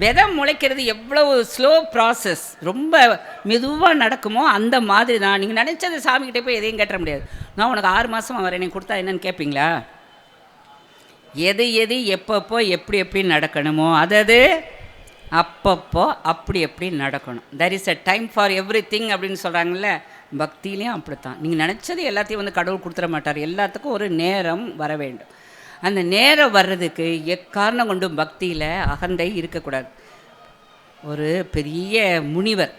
விதை முளைக்கிறது எவ்வளவு ஸ்லோ ப்ராசஸ், ரொம்ப மெதுவாக நடக்குமோ அந்த மாதிரி தான். நீங்கள் நினச்சது சாமிக்கிட்டே போய் எதையும் கேட்ட முடியாது. நான் உனக்கு 6 மாதம் வரேன், நீங்கள் கொடுத்தா என்னன்னு கேட்பீங்களா? எது எப்பப்போ எப்படி நடக்கணுமோ அது அப்பப்போ அப்படி நடக்கணும். There is a time for every thing அப்படின்னு சொல்கிறாங்கல்ல. பக்தியிலையும் அப்படித்தான். நீங்கள் நினச்சது எல்லாத்தையும் வந்து கடவுள் கொடுத்துட மாட்டார். எல்லாத்துக்கும் ஒரு நேரம் வர வேண்டும். அந்த நேரம் வர்றதுக்கு எக்காரணம் கொண்டும் பக்தியில் அகந்தை இருக்கக்கூடாது. ஒரு பெரிய முனிவர்,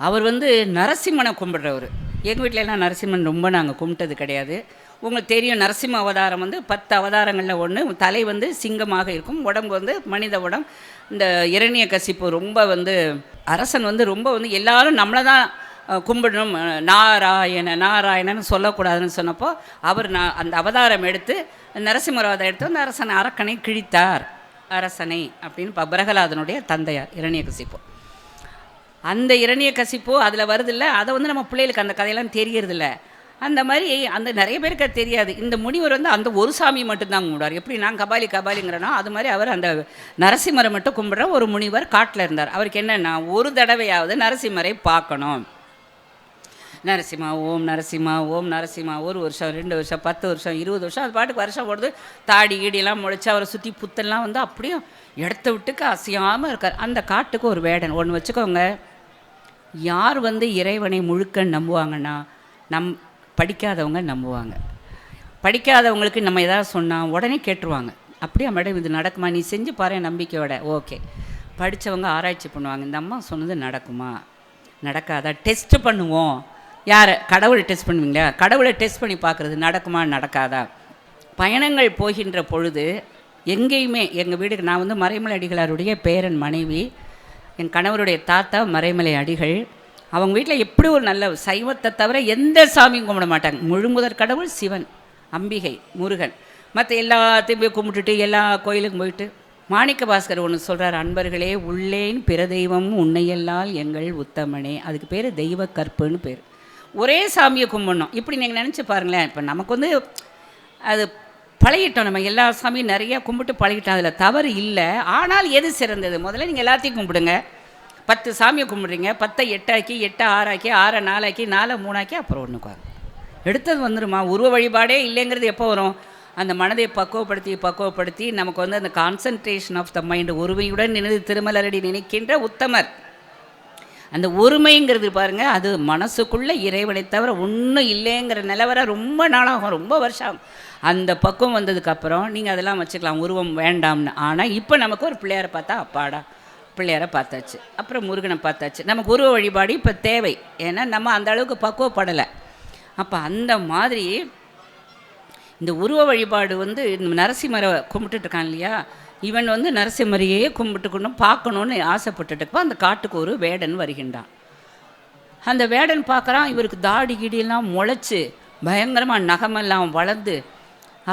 அவர் வந்து நரசிம்மனை கும்பிடுறவர். எங்கள் வீட்டிலலாம் நரசிம்மன் ரொம்ப நாங்கள் கும்பிட்டது கிடையாது. உங்களுக்கு தெரியும், நரசிம்ம அவதாரம் வந்து 10 அவதாரங்களில் ஒன்று. தலை வந்து சிங்கமாக இருக்கும், உடம்பு வந்து மனித உடம்பு. இந்த இரணியகசிப்பு ரொம்ப வந்து அரசன் வந்து ரொம்ப வந்து எல்லாரும் நம்மளை தான் கும்பிடணும், நாராயணன்னு சொல்லக்கூடாதுன்னு சொன்னப்போ அவர் அந்த அவதாரம் எடுத்து நரசிம்மர் அவதாரம் எடுத்து அந்த அரசனை அரக்கனை கிழித்தார். அரசனை அப்படின்னு பிரகலாதனுடைய தந்தையார் இரணியகசிப்பு. அந்த இரணியகசிப்பு அதில் வருதில்ல, அதை வந்து நம்ம பிள்ளைகளுக்கு அந்த கதையெல்லாம் தெரியறதில்ல. அந்த மாதிரி அந்த நிறைய பேருக்கு அது தெரியாது. இந்த முனிவர் வந்து அந்த ஒரு சாமி மட்டும்தான் கும்பிடுவார். எப்படி நான் கபாலிங்கிறனோ அது மாதிரி அவர் அந்த நரசிம்மரை மட்டும் கும்பிட்ற ஒரு முனிவர் காட்டில் இருந்தார். அவருக்கு என்னென்னா, ஒரு தடவையாவது நரசிம்மரை பார்க்கணும். நரசிம்மா ஓம் நரசிம்மா ஓம் நரசிம்மா. 1 வருஷம் 2 வருஷம் 10 வருஷம் 20 வருஷம் அது பாட்டுக்கு வருஷம் ஓடுது. தாடி கீடியெல்லாம் முளைச்சி அவரை சுற்றி புத்தெல்லாம் வந்து அப்படியே இடத்த விட்டுக்கு அசையாமல் இருக்கார். அந்த காட்டுக்கு ஒரு வேடன் ஒன்று வச்சுக்கோங்க. யார் வந்து இறைவனை முழுக்க நம்புவாங்கன்னா, படிக்காதவங்க நம்புவாங்க. படிக்காதவங்களுக்கு நம்ம எதாவது சொன்னால் உடனே கேட்டுருவாங்க. அப்படியே மேடம் இது நடக்குமா, நீ செஞ்சு பாரு நம்பிக்கையோட. ஓகே. படித்தவங்க ஆராய்ச்சி பண்ணுவாங்க, இந்த அம்மா சொன்னது நடக்குமா நடக்காதா, டெஸ்ட் பண்ணுவோம். யாரை? கடவுளை டெஸ்ட் பண்ணுவீங்களா? கடவுளை டெஸ்ட் பண்ணி பார்க்குறது நடக்குமா நடக்காதா. பயணங்கள் போகின்ற பொழுது எங்கேயுமே எங்கள் வீடுக்கு நான் வந்து மறைமலை அடிகளாருடைய பேரன் மனைவி, என் கணவருடைய தாத்தா மறைமலை அடிகள். அவங்க வீட்டில் எப்படி ஒரு நல்ல சைவத்தை தவிர எந்த சாமியும் கும்பிட மாட்டாங்க. முழுமுதற் கடவுள் சிவன், அம்பிகை, முருகன். மற்ற எல்லாத்தையும் போய் கும்பிட்டுட்டு எல்லா கோயிலுக்கும் போயிட்டு மாணிக்க வாசகர் ஒன்று சொல்கிறார், அன்பர்களே உள்ளேன் பிற தெய்வம் உன்னையெல்லால் எங்கள் உத்தமனே. அதுக்கு பேர் தெய்வ கற்புன்னு பேர். ஒரே சாமியை கும்பிடணும். இப்படி நீங்கள் நினச்சி பாருங்களேன். இப்போ நமக்கு வந்து அது பழகிட்டோம், நம்ம எல்லா சாமியும் நிறையா கும்பிட்டு பழகிட்டோம், அதில் தவறு இல்லை. ஆனால் எது சிறந்தது? முதல்ல நீங்கள் எல்லாத்தையும் கும்பிடுங்க. 10 சாமியை கும்பிட்றீங்க, 10 8 ஆக்கி, 8 6 ஆக்கி, 6 4 ஆக்கி, 4 3 ஆக்கி, அப்புறம் ஒன்றுக்கு எடுத்தது வந்துடுமா? உருவ வழிபாடே இல்லைங்கிறது எப்போ வரும்? அந்த மனதை பக்குவப்படுத்தி நமக்கு வந்து அந்த கான்சன்ட்ரேஷன் ஆஃப் த மைண்டு, ஒருமையுடன் நினைவு திருமலரடி நினைக்கின்ற உத்தமர். அந்த ஒருமைங்கிறது பாருங்கள், அது மனசுக்குள்ளே இறைவனை தவிர ஒன்றும் இல்லைங்கிற நிலவரம் ரொம்ப நாளாகும், ரொம்ப வருஷம் ஆகும். அந்த பக்குவம் வந்ததுக்கப்புறம் நீங்கள் அதெல்லாம் வச்சுக்கலாம், உருவம் வேண்டாம்னு. ஆனால் இப்போ நமக்கு ஒரு பிள்ளையாரை பார்த்தா அப்பாடா, பிள்ளையாரை பார்த்தாச்சு, அப்புறம் முருகனை பார்த்தாச்சு, நமக்கு உருவ வழிபாடு இப்போ தேவை. ஏன்னா நம்ம அந்த அளவுக்கு பக்குவப்படலை. அப்போ அந்த மாதிரி இந்த உருவ வழிபாடு வந்து நரசிம்மரை கும்பிட்டுட்ருக்கான் இல்லையா, இவன் வந்து நரசிம்மரையே கும்பிட்டுக்கணும் பார்க்கணுன்னு ஆசைப்பட்டுட்டுப்போ அந்த காட்டுக்கு ஒரு வேடன் வருகின்றான். அந்த வேடன் பார்க்குறான், இவருக்கு தாடி கிடியெல்லாம் முளைச்சி பயங்கரமாக நகமெல்லாம் வளர்ந்து,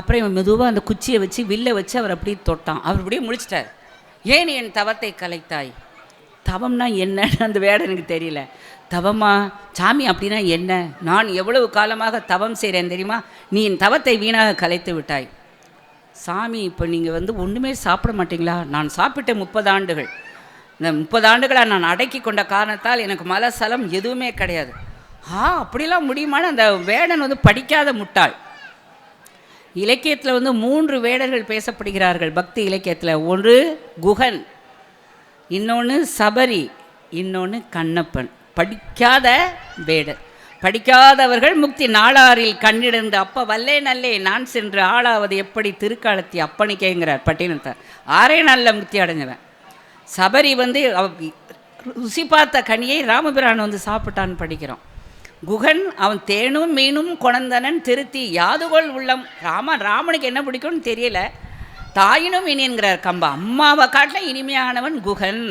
அப்புறம் இவன் மெதுவாக அந்த குச்சியை வச்சு வில்லை வச்சு அவர் அப்படியே தொட்டான். அவர் அப்படியே முடிச்சிட்டார். ஏன் என் தவத்தை கலைத்தாய்? தவம்னா என்னன்னு அந்த வேடனுக்கு தெரியல. தவமா சாமி அப்படின்னா என்ன? நான் எவ்வளவு காலமாக தவம் செய்கிறேன் தெரியுமா? நீ என் தவத்தை வீணாக கலைத்து விட்டாய். சாமி, இப்போ நீங்கள் வந்து ஒன்றுமே சாப்பிட மாட்டிங்களா? நான் சாப்பிட்ட 30 ஆண்டுகள், இந்த 30 ஆண்டுகளாக நான் அடக்கி கொண்ட காரணத்தால் எனக்கு மலசலம் எதுவுமே கிடையாது. அப்படிலாம் முடியுமான்னு அந்த வேடன் வந்து படிக்காத முட்டாள். இலக்கியத்தில் வந்து 3 வேடர்கள் பேசப்படுகிறார்கள் பக்தி இலக்கியத்தில். ஒன்று குகன், இன்னொன்று சபரி, இன்னொன்று கண்ணப்பன். படிக்காத வேடர். படிக்காதவர்கள் முக்தி நாளாரில் கண்ணிடந்து அப்போ வல்லே நல்லே நான் சென்று ஆளாவது எப்படி திருக்காலத்தி அப்பனிக்கேங்கிறார் பட்டினத்தார். 6 நாளில் முக்தி அடைஞ்சவன். சபரி வந்து ருசி பார்த்த கனியை ராமபிரான் வந்து சாப்பிட்டான்னு படிக்கிறோம். குகன் அவன் தேனும் மீனும் கொணந்தனன் திருத்தி யாதுகோள் உள்ளம். ராமனுக்கு என்ன பிடிக்கும்னு தெரியல, தாயினும் இனியன்கிறார் கம்பா. அம்மாவை காட்டில் இனிமையானவன் குகன்.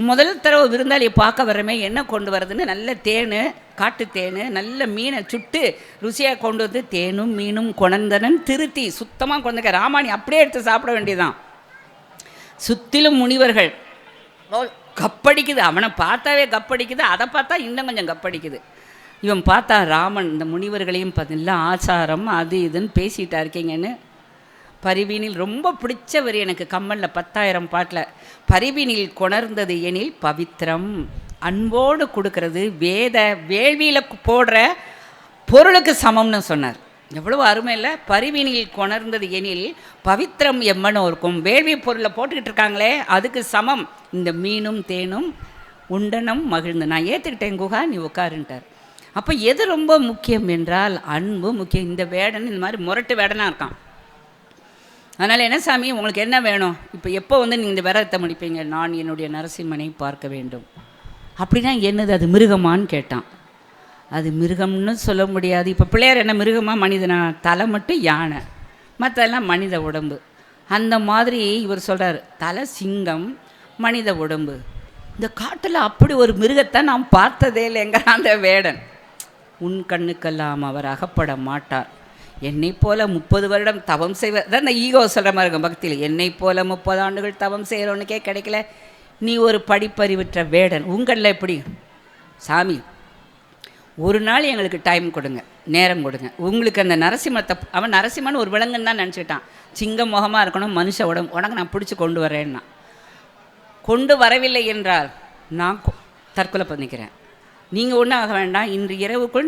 முதல் தடவை விருந்தாளியை பார்க்க வரமே என்ன கொண்டு வரதுன்னு நல்ல தேன், காட்டு தேன், நல்ல மீனை சுட்டு ருசியாக கொண்டு வந்து தேனும் மீனும் கொணந்தனன் திருத்தி சுத்தமாக கொண்டுக்க. ராமானி அப்படியே எடுத்து சாப்பிட வேண்டியதான். சுற்றிலும் முனிவர்கள் கப்படிக்குது, அவனை பார்த்தாவே கப்படிக்குது, அதை பார்த்தா இன்னும் கொஞ்சம் கப்படிக்குது. இவன் பார்த்தா ராமன் இந்த முனிவர்களையும் பார்த்தீங்களா ஆச்சாரம் அது இதுன்னு பேசிகிட்டா இருக்கீங்கன்னு. பரிவினில் ரொம்ப பிடிச்சவர் எனக்கு கம்மலில் 10,000 பாட்டில், பரிவினில் கொணர்ந்தது எனில் பவித்திரம், அன்போடு கொடுக்கறது வேத வேள்வியில் போடுற பொருளுக்கு சமம்னு சொன்னார். எவ்வளோ அருமை இல்லை? பரிவினில் கொணர்ந்தது எனில் பவித்திரம் எம்மனும் இருக்கும். வேள்வி பொருளை போட்டுக்கிட்டு இருக்காங்களே அதுக்கு சமம் இந்த மீனும் தேனும் உண்டனம் மகிழ்ந்து. நான் ஏற்றுக்கிட்டேன் குகா, நீ உட்காருன்ட்டார். அப்போ எது ரொம்ப முக்கியம் என்றால் அன்பு முக்கியம். இந்த வேடன் இந்த மாதிரி முரட்டு வேடனாக இருக்கான். அதனால் என்ன சாமி உங்களுக்கு என்ன வேணும்? இப்போ எப்போ வந்து நீங்கள் இந்த விரதத்தை முடிப்பீங்க? நான் என்னுடைய நரசிம்மனை பார்க்க வேண்டும். அப்படின்னா என்னது, அது மிருகமானு கேட்டான். அது மிருகம்னு சொல்ல முடியாது. இப்போ பிள்ளையார் என்ன மிருகமா மனிதனா? தலை மட்டும் யானை, மற்றெல்லாம் மனித உடம்பு. அந்த மாதிரி இவர் சொல்கிறார், தலை சிங்கம், மனித உடம்பு. இந்த காட்டில் அப்படி ஒரு மிருகத்தை நாம் பார்த்ததே இல்லைங்க அந்த வேடன். உன் கண்ணுக்கெல்லாம் அவர் அகப்பட மாட்டார். என்னை போல 30 வருடம் தவம் செய்வ தான் இந்த ஈகோ சொல்கிற மாதிரி இருக்கும் பக்தியில். என்னை போல 30 ஆண்டுகள் தவம் செய்கிறவனுக்கே கிடைக்கல, நீ ஒரு படிப்பறிவிற்ற வேடன். உங்களில் எப்படி? சாமி, ஒரு நாள் எங்களுக்கு டைம் கொடுங்க, நேரம் கொடுங்க. உங்களுக்கு அந்த நரசிம்மத்தை, அவன் நரசிம்மன் ஒரு விலங்குன்னு தான் நினச்சிக்கிட்டான். சிங்கம் முகமாக இருக்கணும், மனுஷ உனக்கு நான் பிடிச்சி கொண்டு வரேன்னா. கொண்டு வரவில்லை என்றால் நான் தற்கொலை பண்ணிக்கிறேன். நீங்கள் ஒன்றும் ஆக வேண்டாம். இன்று இரவுக்குள்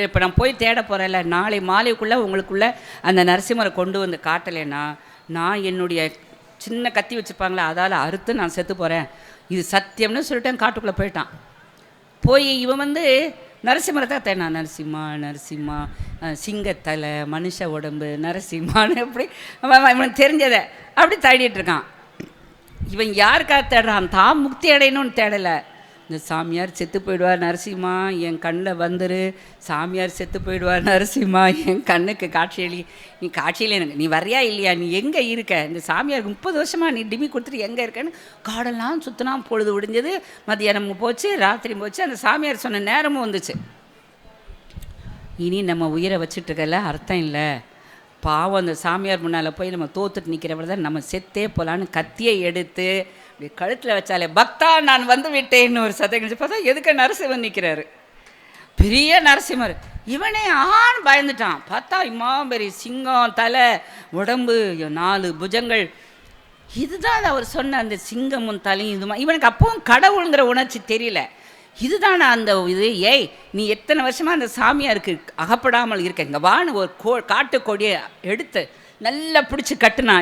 இப்போ நான் போய் தேட போகிறேன்ல, நாளை மாலைக்குள்ளே உங்களுக்குள்ளே அந்த நரசிம்மரை கொண்டு வந்து காட்டலைன்னா நான் என்னுடைய சின்ன கத்தி வச்சுருப்பாங்களே அதால் அறுத்து நான் செத்து போகிறேன். இது சத்தியம்னு சொல்லிட்டு காட்டுக்குள்ளே போயிட்டான். போய் இவன் வந்து நரசிம்மரை தான் தேனா, நரசிம்மா நரசிம்மா, சிங்கத்தலை, மனுஷ உடம்பு, நரசிம்மான்னு எப்படி இவனுக்கு தெரிஞ்சதை அப்படி தேடிட்டு இருக்கான். இவன் யாருக்காக தேடுறான்? தான் முக்தி அடையணும்னு தேடலை. இந்த சாமியார் செத்து போயிடுவார் நரசிம்மா, என் கண்ணில் வந்துரு, சாமியார் செத்து போயிடுவார் நரசிம்மா, என் கண்ணுக்கு காட்சியளி, நீ காட்சியில் எனக்கு நீ வரையா இல்லையா, நீ எங்கே இருக்க, இந்த சாமியாருக்கு 30 வருஷமாக நீ டிமி கொடுத்துட்டு எங்கே இருக்கேன்னு காடெல்லாம் சுற்றினா பொழுது விடிஞ்சது, மதியானம் போச்சு, ராத்திரி போச்சு, அந்த சாமியார் சொன்ன நேரமும் வந்துச்சு. இனி நம்ம உயிரை வச்சுட்ருக்கல அர்த்தம் இல்லை. பாவம் அந்த சாமியார் முன்னால் போய் நம்ம தோத்துட்டு நிற்கிறவர் தான் நம்ம செத்தே போகலான்னு கத்தியை எடுத்து இப்படி கழுத்தில் வச்சாலே பக்தா நான் வந்து விட்டேன்னு ஒரு சத்தம் கழிச்சு பார்த்தா எதுக்கு நரசிம்மன் நிற்கிறாரு, பெரிய நரசிம்மர். இவனே பயந்துட்டான். பார்த்தா இம்மா பெரிய சிங்கம், தலை, உடம்பு, 4 புஜங்கள், இதுதான் அவர் சொன்ன அந்த சிங்கமும் தலையும் இதுமா. இவனுக்கு அப்பவும் கடவுளுங்கிற உணர்ச்சி தெரியல. இதுதான் அந்த இது. ஏய், நீ எத்தனை வருஷமாக அந்த சாமியாருக்கு அகப்படாமல் இருக்க, இங்கே வான்னு ஒரு காட்டு கொடியை எடுத்து நல்லா பிடிச்சி கட்டுனா.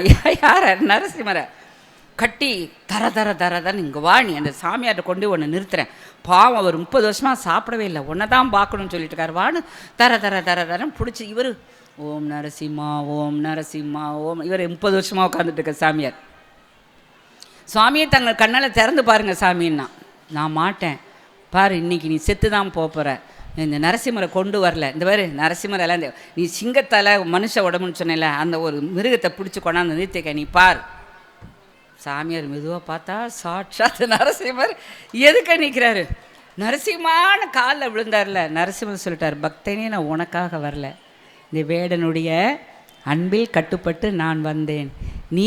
யார? நரசிம்மரை கட்டி தர தர தரதான் இங்கே வா, நீ அந்த சாமியார்ட்ட கொண்டு உன்னை நிறுத்துறேன். பாவம், அவர் 30 வருஷமாக சாப்பிடவே இல்லை, உன்னை தான் பார்க்கணும்னு சொல்லிட்டு இருக்காரு. வான்னு தர தர தர தரன்னு பிடிச்சி இவர் ஓம் நரசிம்மா ஓம் நரசிம்மா ஓம். இவர் 30 வருஷமாக உட்காந்துட்டு இருக்க சாமியார். சுவாமியை தங்கள் கண்ணால் திறந்து பாருங்கள் சாமின்னா. நான் மாட்டேன் பாரு, இன்றைக்கி நீ செத்து தான் போகிற, இந்த நரசிம்மரை கொண்டு வரல. இந்த பாரு நரசிம்மர் எல்லாம் நீ சிங்கத்தால் மனுஷ உடம்புன்னு சொன்னல, அந்த ஒரு மிருகத்தை பிடிச்சி கொண்டாந்து நிறுத்திக்க, நீ பார். சாமியார் மெதுவாக பார்த்தா சாட்சாத் நரசிம்மர் எதுக்க நிற்கிறாரு. நரசிம்மான்னு காலில் விழுந்தார்ல. நரசிம்மர் சொல்லிட்டார், பக்தனே நான் உனக்காக வரல, இந்த வேடனுடைய அன்பில் கட்டுப்பட்டு நான் வந்தேன். நீ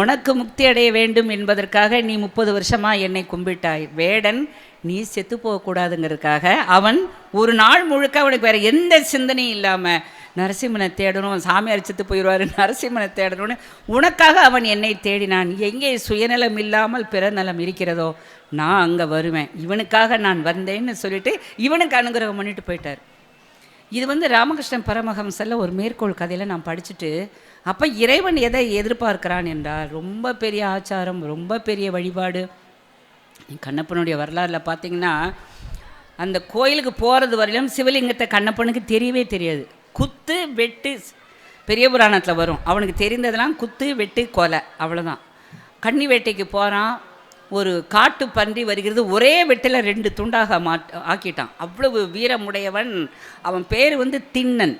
உனக்கு முக்தி அடைய வேண்டும் என்பதற்காக நீ 30 வருஷமாக என்னை கும்பிட்டாய். வேடன் நீ செத்து போகக்கூடாதுங்கிறதுக்காக அவன் ஒரு நாள் முழுக்க அவனுக்கு வேறு எந்த சிந்தனையும் இல்லாமல் நரசிம்மனை தேடணும், சாமியார் செத்து போயிடுவார், நரசிம்மனை தேடணும்னு உனக்காக அவன் என்னை தேடினான். எங்கே சுயநலம் இல்லாமல் பிறநலம் இருக்கிறதோ நான் அங்கே வருவேன், இவனுக்காக நான் வந்தேன்னு சொல்லிட்டு இவனுக்கு அனுகிரகம் பண்ணிட்டு போயிட்டார். இது ராமகிருஷ்ணன் பரமஹம்சல்ல ஒரு மேற்கோள் கதையில் நான் படிச்சுட்டு, அப்போ இறைவன் எதை எதிர்பார்க்கிறான் என்றால் ரொம்ப பெரிய ஆச்சாரம், ரொம்ப பெரிய வழிபாடு. கண்ணப்பனுடைய வரலாறில் பார்த்தீங்கன்னா, அந்த கோயிலுக்கு போகிறது வரையிலும் சிவலிங்கத்தை கண்ணப்பனுக்கு தெரியவே தெரியாது. குத்து வெட்டு பெரிய புராணத்தில் வரும், அவனுக்கு தெரிந்ததெல்லாம் குத்து வெட்டு கொலை, அவ்வளோதான். கன்னி வேட்டைக்கு போகிறான், ஒரு காட்டு பன்றி வருகிறது, ஒரே வெட்டில் 2 துண்டாக ஆக்கிட்டான். அவ்வளவு வீரமுடையவன். அவன் பேர் திண்ணன்.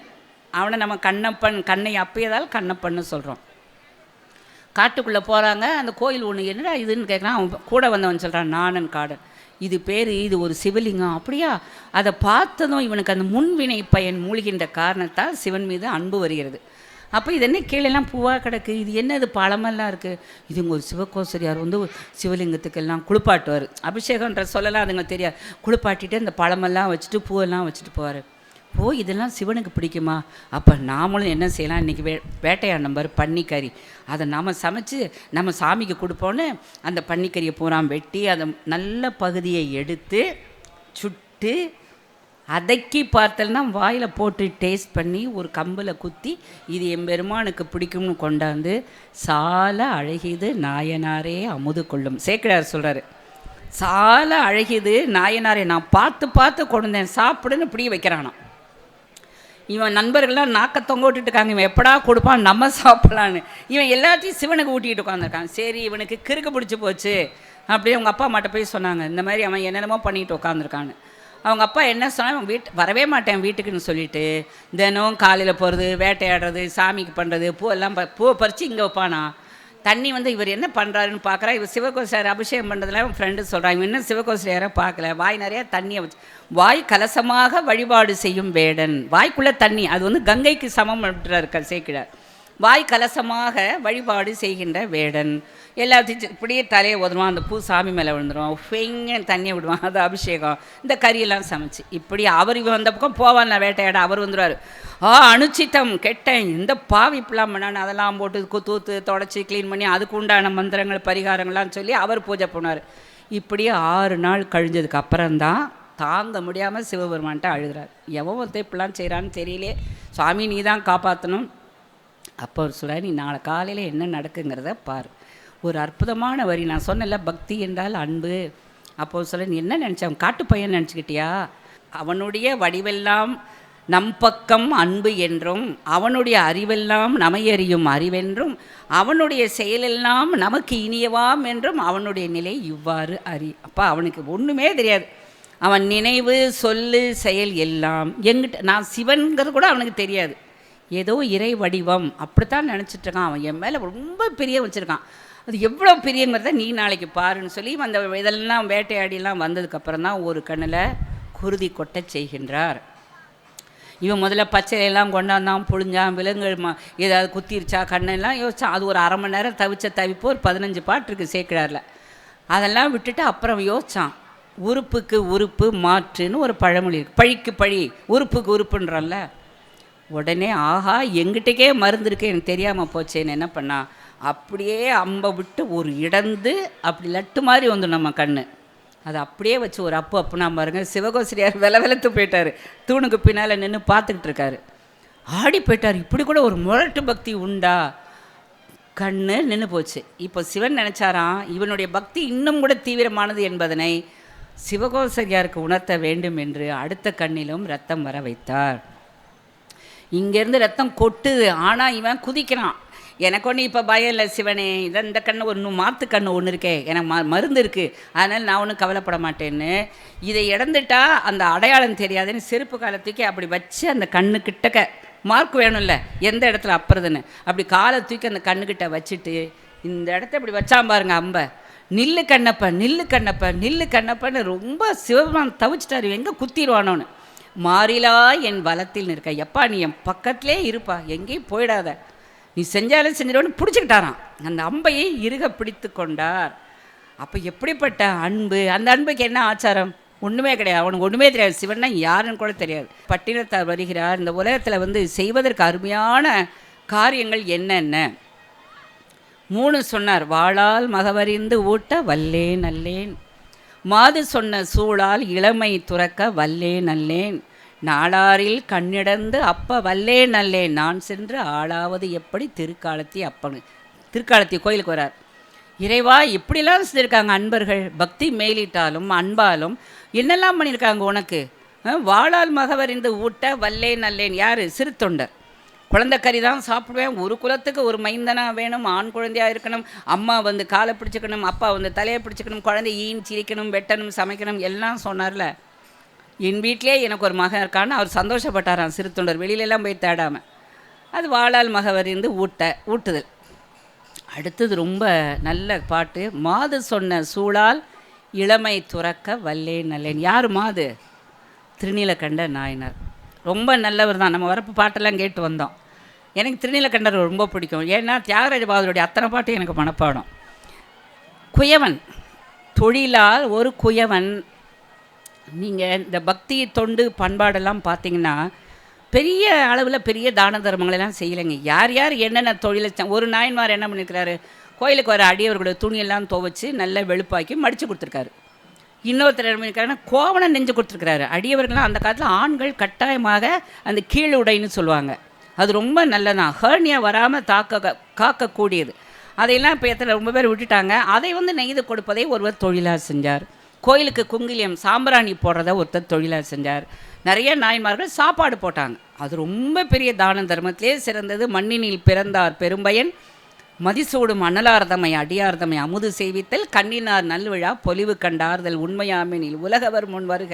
அவனை நம்ம கண்ணப்பன், கண்ணை அப்பயதால் கண்ணப்பன்னு சொல்கிறோம். காட்டுக்குள்ளே போகிறாங்க. அந்த கோயில் ஒன்று என்னடா இதுன்னு கேட்குறான். அவன் கூட வந்தவன் சொல்கிறான், நாணன் காடன், இது பேர், இது ஒரு சிவலிங்கம். அப்படியா? அதை பார்த்ததும் இவனுக்கு அந்த முன்வினை பயன் மூழ்கின்ற காரணத்தால் சிவன் மீது அன்பு வருகிறது. அப்போ இது என்ன கீழெல்லாம் பூவாக கிடக்கு, இது என்ன, இது பழமெல்லாம் இருக்குது. இதுங்க ஒரு சிவகோசரியார் சிவலிங்கத்துக்கெல்லாம் குளிப்பாட்டுவார். அபிஷேகன்ற சொல்லலாம் அதுங்க தெரியாது. குளிப்பாட்டிட்டு அந்த பழமெல்லாம் வச்சுட்டு பூவெல்லாம் வச்சுட்டு போவார். இதெல்லாம் சிவனுக்கு பிடிக்குமா? அப்போ நாமளும் என்ன செய்யலாம், இன்றைக்கி வேட்டையாட நம்பர் பன்னிக்கறி, அதை நாம் சமைச்சு நம்ம சாமிக்கு கொடுப்போன்னு அந்த பன்னிக்கறியை பூரா வெட்டி அதை நல்ல பகுதியை எடுத்து சுட்டு அதக்கி பார்த்தல்னா வாயில் போட்டு டேஸ்ட் பண்ணி ஒரு கம்பில் குத்தி இது எம்பெருமானுக்கு பிடிக்கும்னு கொண்டாந்து சால அழகிது நாயனாரே அமுது கொள்ளும். சேக்கிழார் சொல்கிறாரு, சால அழகிது நாயனாரே, நான் பார்த்து பார்த்து கொண்டேன் சாப்பிடுன்னு இப்படி வைக்கிறானாம். இவன் நண்பர்கள்லாம் நாக்க தொங்க விட்டுட்டுருக்காங்க, இவன் எப்படா கொடுப்பான் நம்ம சாப்பிட்லான்னு. இவன் எல்லாத்தையும் சிவனுக்கு ஊட்டிகிட்டு உட்காந்துருக்கான். சரி, இவனுக்கு கிறுக்கு பிடிச்சி போச்சு அப்படியே அவங்க அப்பா அம்மாட்ட போய் சொன்னாங்க, இந்த மாதிரி அவன் என்னென்னமோ பண்ணிட்டு உட்காந்துருக்கான்னு. அவங்க அப்பா என்ன சொன்னால், அவன் வரவே மாட்டேன் வீட்டுக்குன்னு சொல்லிட்டு தினம் காலையில் போகிறது, வேட்டையாடுறது, சாமிக்கு பண்ணுறது, பூவை பறித்து இங்கே வைப்பானா. தண்ணி இவர் என்ன பண்ணுறாருன்னு பார்க்குறா. இவர் சிவகோசரியார் அபிஷேகம் பண்ணுறதுல அவன் ஃப்ரெண்டு சொல்கிறான், இவன் இன்னும் சிவகோசரியாரை பார்க்கல. வாய் நிறையா தண்ணியை வச்சு வாய் கலசமாக வழிபாடு செய்யும் வேடன். வாய்க்குள்ளே தண்ணி, அது கங்கைக்கு சமம் இருக்க சேக்கிழார். வாய் கலசமாக வழிபாடு செய்கின்ற வேடன். எல்லாத்தையும் இப்படியே தலையை உதருவான், அந்த பூ சாமி மேலே விழுந்துடும், ஃபெங்க தண்ணியை விடுவான், அது அபிஷேகம். இந்த கறியெல்லாம் சமைச்சு இப்படி அவர் வந்த பக்கம் போவான் நான் வேட்டையாட. அவர் வந்துடுவார், அனுச்சித்தம் கெட்டேன், இந்த பாவி இப்பெல்லாம் பண்ணான்னு அதெல்லாம் போட்டு தூத்து தொடச்சி க்ளீன் பண்ணி அதுக்கு உண்டான மந்திரங்கள் பரிகாரங்கள்லாம் சொல்லி அவர் பூஜை பண்ணுவார். இப்படியே 6 நாள் கழிஞ்சதுக்கு அப்புறம்தான் தாங்க முடியாமல் சிவபெருமான்ட்ட அழுகிறார். எவன் இப்படிலாம் செய்கிறான்னு தெரியலே, சுவாமி நீ தான் காப்பாற்றணும். அப்போ அவர் சொல்கிறார், நீ நாளை காலையில் என்ன நடக்குங்கிறத பார். ஒரு அற்புதமான வரி. நான் சொன்னல, பக்தி என்றால் அன்பு. அப்போ சொல்ல, நீ என்ன நினச்ச, காட்டு பையன் நினச்சிக்கிட்டியா? அவனுடைய வடிவெல்லாம் நம் பக்கம் அன்பு என்றும், அவனுடைய அறிவெல்லாம் நமையறியும் அறிவென்றும், அவனுடைய செயலெல்லாம் நமக்கு இனியவாம் என்றும், அவனுடைய நிலை இவ்வாறு அறி. அப்பா அவனுக்கு ஒன்றுமே தெரியாது. அவன் நினைவு சொல்லு செயல் எல்லாம் எங்கிட்ட, நான் சிவன்கிறது கூட அவனுக்கு தெரியாது. ஏதோ இறை வடிவம் அப்படித்தான் நினச்சிட்ருக்கான். அவன் என் மேலே ரொம்ப பெரிய வச்சுருக்கான். அது எவ்வளோ பெரியங்கிறத நீ நாளைக்கு பாருன்னு சொல்லி அந்த இதெல்லாம் வேட்டையாடிலாம் வந்ததுக்கப்புறம் தான் ஒரு கண்ணில் குருதி கொட்ட செய்கின்றார். இவன் முதல்ல பச்சையெல்லாம் கொண்டாந்தான், புழிஞ்சான், விலங்குகள் ஏதாவது குத்திருச்சா கண்ணெல்லாம் யோசித்தான். அது ஒரு 1/2 மணி நேரம் தவிச்ச தவிப்பு ஒரு 15 பாட்டு இருக்குது சேக்கிழாரில். அதெல்லாம் விட்டுட்டு அப்புறம் யோசித்தான், உறுப்புக்கு உறுப்பு மாற்றுன்னு ஒரு பழமொழி இருக்குது. பழிக்கு பழி, உறுப்புக்கு உறுப்புன்றல்ல. உடனே ஆஹா எங்கிட்டக்கே மருந்து இருக்கு எனக்கு தெரியாமல் போச்சேன்னு என்ன பண்ணா, அப்படியே அம்பை விட்டு ஒரு இடந்து அப்படி லட்டு மாதிரி வந்து நம்ம கண்ணு அதை அப்படியே வச்சு ஒரு அப்புனா பாருங்க. சிவகோசிரியார் வெலத்து போயிட்டார், தூணுக்கு பின்னால் நின்று பார்த்துக்கிட்டு இருக்காரு. ஆடி போயிட்டார். இப்படி கூட ஒரு முரட்டு பக்தி உண்டா? கண்ணு நின்று போச்சு. இப்போ சிவன் நினச்சாராம் இவனுடைய பக்தி இன்னும் கூட தீவிரமானது என்பதனை சிவகோசரியாருக்கு உணர்த்த வேண்டும் என்று அடுத்த கண்ணிலும் ரத்தம் வர வைத்தார். இங்கேருந்து ரத்தம் கொட்டுது, ஆனால் இவன் குதிக்கிறான். எனக்கு ஒன்று இப்போ பயம் இல்லை சிவனே, இந்த கண்ணு ஒன்று மாற்று கண்ணு ஒன்று இருக்கே, எனக்கு மருந்து இருக்குது, அதனால் நான் ஒன்றும் கவலைப்பட மாட்டேன்னு. இதை இழந்துட்டா அந்த அடையாளம் தெரியாதுன்னு செருப்பு காலத்துக்கு அப்படி வச்சு அந்த கண்ணு கிட்டக்க மார்க் வேணும்ல எந்த இடத்துல அப்புறதுன்னு அப்படி காலை தூக்கி அந்த கண்ணுக்கிட்ட வச்சுட்டு இந்த இடத்த இப்படி வச்சான் பாருங்க அம்பை. நில்லு கண்ணப்ப, நில்லு கண்ணப்ப, நில்லு கண்ணப்பன்னு ரொம்ப சிவபெருமான் தவிச்சிட்டாரு, எங்கே குத்திடுவானோன்னு. மாறிலா என் வலத்தில் நிற்க, எப்பா நீ என் பக்கத்திலே இருப்பா, எங்கேயும் போயிடாத, நீ செஞ்சாலும் செஞ்சிடுவோன்னு பிடிச்சிக்கிட்டாரான். அந்த அம்பையை இறுக பிடித்து கொண்டார். அப்போ எப்படிப்பட்ட அன்பு! அந்த அன்புக்கு என்ன ஆச்சாரம்? ஒன்றுமே கிடையாது. அவனுக்கு ஒன்றுமே தெரியாது, சிவன்னா யாருன்னு கூட தெரியாது. பட்டினத்தார் வருகிறார். இந்த உலகத்தில் செய்வதற்கு அருமையான காரியங்கள் என்னென்ன 3 சொன்னார். வாளால் மகவறிந்து ஊட்ட வல்லேன் அல்லேன், மாது சொன்ன சூழால் இளமை துறக்க வல்லேன் அல்லேன், நாளாரில் கண்ணிடந்து அப்ப வல்லேன் அல்லேன், நான் சென்று ஆளாவது எப்படி திருக்காலத்தி அப்பனு. திருக்காலத்தி கோயிலுக்கு வரார். இறைவா இப்படிலாம் செஞ்சுருக்காங்க அன்பர்கள், பக்தி மேலிட்டாலும் அன்பாலும் என்னெல்லாம் பண்ணியிருக்காங்க உனக்கு. வாளால் மகவறிந்து ஊட்ட வல்லேன் அல்லேன். யார்? சிறு தொண்டர். குழந்தை கறி தான் சாப்பிடுவேன், ஒரு குலத்துக்கு ஒரு மைந்தனாக வேணும், ஆண் குழந்தையாக இருக்கணும், அம்மா காலை பிடிச்சிக்கணும், அப்பா தலையை பிடிச்சிக்கணும், குழந்தை ஈன் சிரிக்கணும், வெட்டணும், சமைக்கணும் எல்லாம் சொன்னார்ல. என் வீட்டிலே எனக்கு ஒரு மகன் இருக்கான்னு அவர் சந்தோஷப்பட்டாராம் சிறு தொண்டர், வெளியிலெல்லாம் போய் தேடாமல். அது வாளால் மகவறிந்து ஊட்டுதல். அடுத்தது ரொம்ப நல்ல பாட்டு. மாது சொன்ன சூழால் இளமை துறக்க வல்லேன் நல்லேன். யார் மாது? திருநீலகண்ட நாயனார். ரொம்ப நல்லவர் தான். நம்ம வரப்பு பாட்டெல்லாம் கேட்டு வந்தோம். எனக்கு திருநீலகண்டர் ரொம்ப பிடிக்கும். ஏன்னா தியாகராஜ பாகவதருடைய அத்தனை பாட்டும் எனக்கு மனப்பாடம். குயவன், தொழிலால் ஒரு குயவன். நீங்கள் இந்த பக்தி தொண்டு பண்பாடெல்லாம் பார்த்தீங்கன்னா பெரிய அளவில் பெரிய தான தர்மங்களெல்லாம் செய்யலைங்க. யார் யார் என்னென்ன தொழிலை ஒரு நாயன்மார் என்ன பண்ணியிருக்கிறாரு, கோயிலுக்கு வர அடியவர்களுடைய துணியெல்லாம் துவைச்சி நல்லா வெளுப்பாக்கி மடித்து கொடுத்துருக்காரு. இன்னொருத்தர் என்ன பண்ணியிருக்காருன்னா கோவணம் நெஞ்சு கொடுத்துருக்குறாரு. அடியவர்கள்லாம் அந்த காலத்தில் ஆண்கள் கட்டாயமாக அந்த கீழ் உடைன்னு சொல்லுவாங்க, அது ரொம்ப நல்லதான், ஹேர்னியா வராமல் காக்கக்கூடியது. அதையெல்லாம் இப்போ எத்தனை ரொம்ப பேர் விட்டுட்டாங்க. அதை நெய்து கொடுப்பதை ஒருவர் தொழிலாக செஞ்சார். கோயிலுக்கு குங்கிலியம் சாம்பிராணி போடுறத ஒருத்தர் தொழிலாக செஞ்சார். நிறைய நாயன்மார்கள் சாப்பாடு போட்டாங்க. அது ரொம்ப பெரிய தான தர்மத்திலே சிறந்தது. மண்ணினில் பிறந்தார் பெரும்பயன், மதிசூடும் அனலார்தமை அடியார்தமை அமுது செய்வித்தல், கண்ணினார் நல்விழா பொலிவு கண்டார்தல், உண்மையாமெனில் உலகவர் முன் வருக.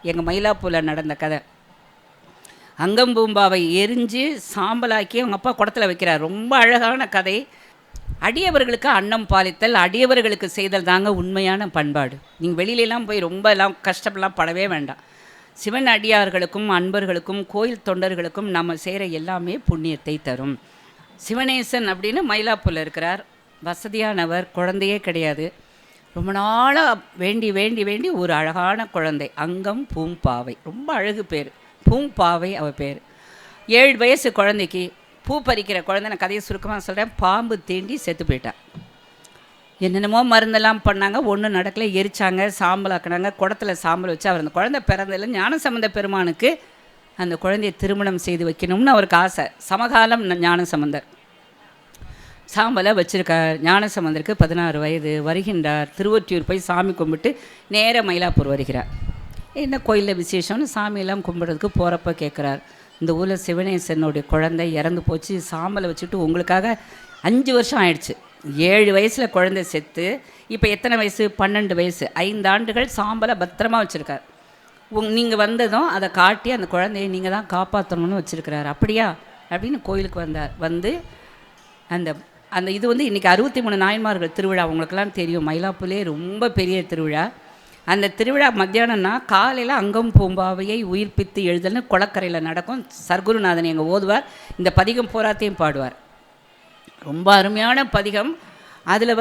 எங்கள் மயிலாப்பூரில் நடந்த கதை. அங்கம்பூம்பாவை எரிஞ்சு சாம்பலாக்கி அவங்க அப்பா குடத்தில் வைக்கிறார். ரொம்ப அழகான கதை. அடியவர்களுக்கு அன்னம் பாலித்தல், அடியவர்களுக்கு செய்தல் தாங்க உண்மையான பண்பாடு. நீங்கள் வெளியிலலாம் போய் ரொம்ப எல்லாம் கஷ்டப்படலாம் படவே வேண்டாம். சிவன் அடியார்களுக்கும் அன்பர்களுக்கும் கோயில் தொண்டர்களுக்கும் நம்ம செய்கிற எல்லாமே புண்ணியத்தை தரும். சிவனேசன் அப்படின்னு மயிலாப்பூரில் இருக்கிறார். வசதியானவர், குழந்தையே கிடையாது. ரொம்ப நாளாக வேண்டி வேண்டி வேண்டி ஒரு அழகான குழந்தை, அங்கம் பூம்பாவை. ரொம்ப அழகு பேர், பூம்பாவை அவள் பேர். 7 வயசு குழந்தைக்கு, பூ பறிக்கிற குழந்தை, நான் கதையை சுருக்கமாக சொல்கிறேன், பாம்பு தீண்டி செத்து போயிட்டான். என்னென்னமோ மருந்தெல்லாம் பண்ணாங்க, ஒன்றும் நடக்கலை. எரிச்சாங்க, சாம்பலாக்கினாங்க, குடத்தில் சாம்பல் வச்சு அவர் அந்த குழந்தை பிறந்ததில் ஞானசம்பந்த பெருமானுக்கு அந்த குழந்தையை திருமணம் செய்து வைக்கணும்னு அவருக்கு ஆசை. சமகாலம் ஞானசம்பந்தர் சாம்பலை வச்சுருக்கார். ஞானசம்பந்தருக்கு 16 வயது. வருகின்றார். திருவொற்றியூர் போய் சாமி கும்பிட்டு நேராக மயிலாப்பூர் வருகிறார். என்ன கோயிலில் விசேஷம்னு சாமியெல்லாம் கும்பிட்றதுக்கு போகிறப்ப கேட்குறார், இந்த ஊரில் சிவனேசனுடைய குழந்தை இறந்து போச்சு, சாம்பலை வச்சுட்டு உங்களுக்காக 5 வருஷம் ஆயிடுச்சு. 7 வயசில் குழந்தை செத்து, இப்போ எத்தனை வயசு? 12 வயசு. 5 ஆண்டுகள் சாம்பலை பத்திரமா வச்சுருக்கார். நீங்கள் வந்ததும் அதை காட்டி அந்த குழந்தையை நீங்கள் தான் காப்பாற்றணும்னு வச்சுருக்கிறார். அப்படியா அப்படின்னு கோயிலுக்கு வந்தார். வந்து அந்த அந்த இது இன்றைக்கி 63 நாயன்மார்கள் திருவிழா. உங்களுக்கெல்லாம் தெரியும், மயிலாப்பூர்லே ரொம்ப பெரிய திருவிழா. அந்த திருவிழா மத்தியானம்னா காலையில் அங்கம் பூம்பாவையை உயிர்ப்பித்து எழுதல்னு குளக்கரையில் நடக்கும். சர்க்குருநாதன் எங்கள் ஓதுவார். இந்த பதிகம் போராத்தையும் பாடுவார். ரொம்ப அருமையான பதிகம். அதில்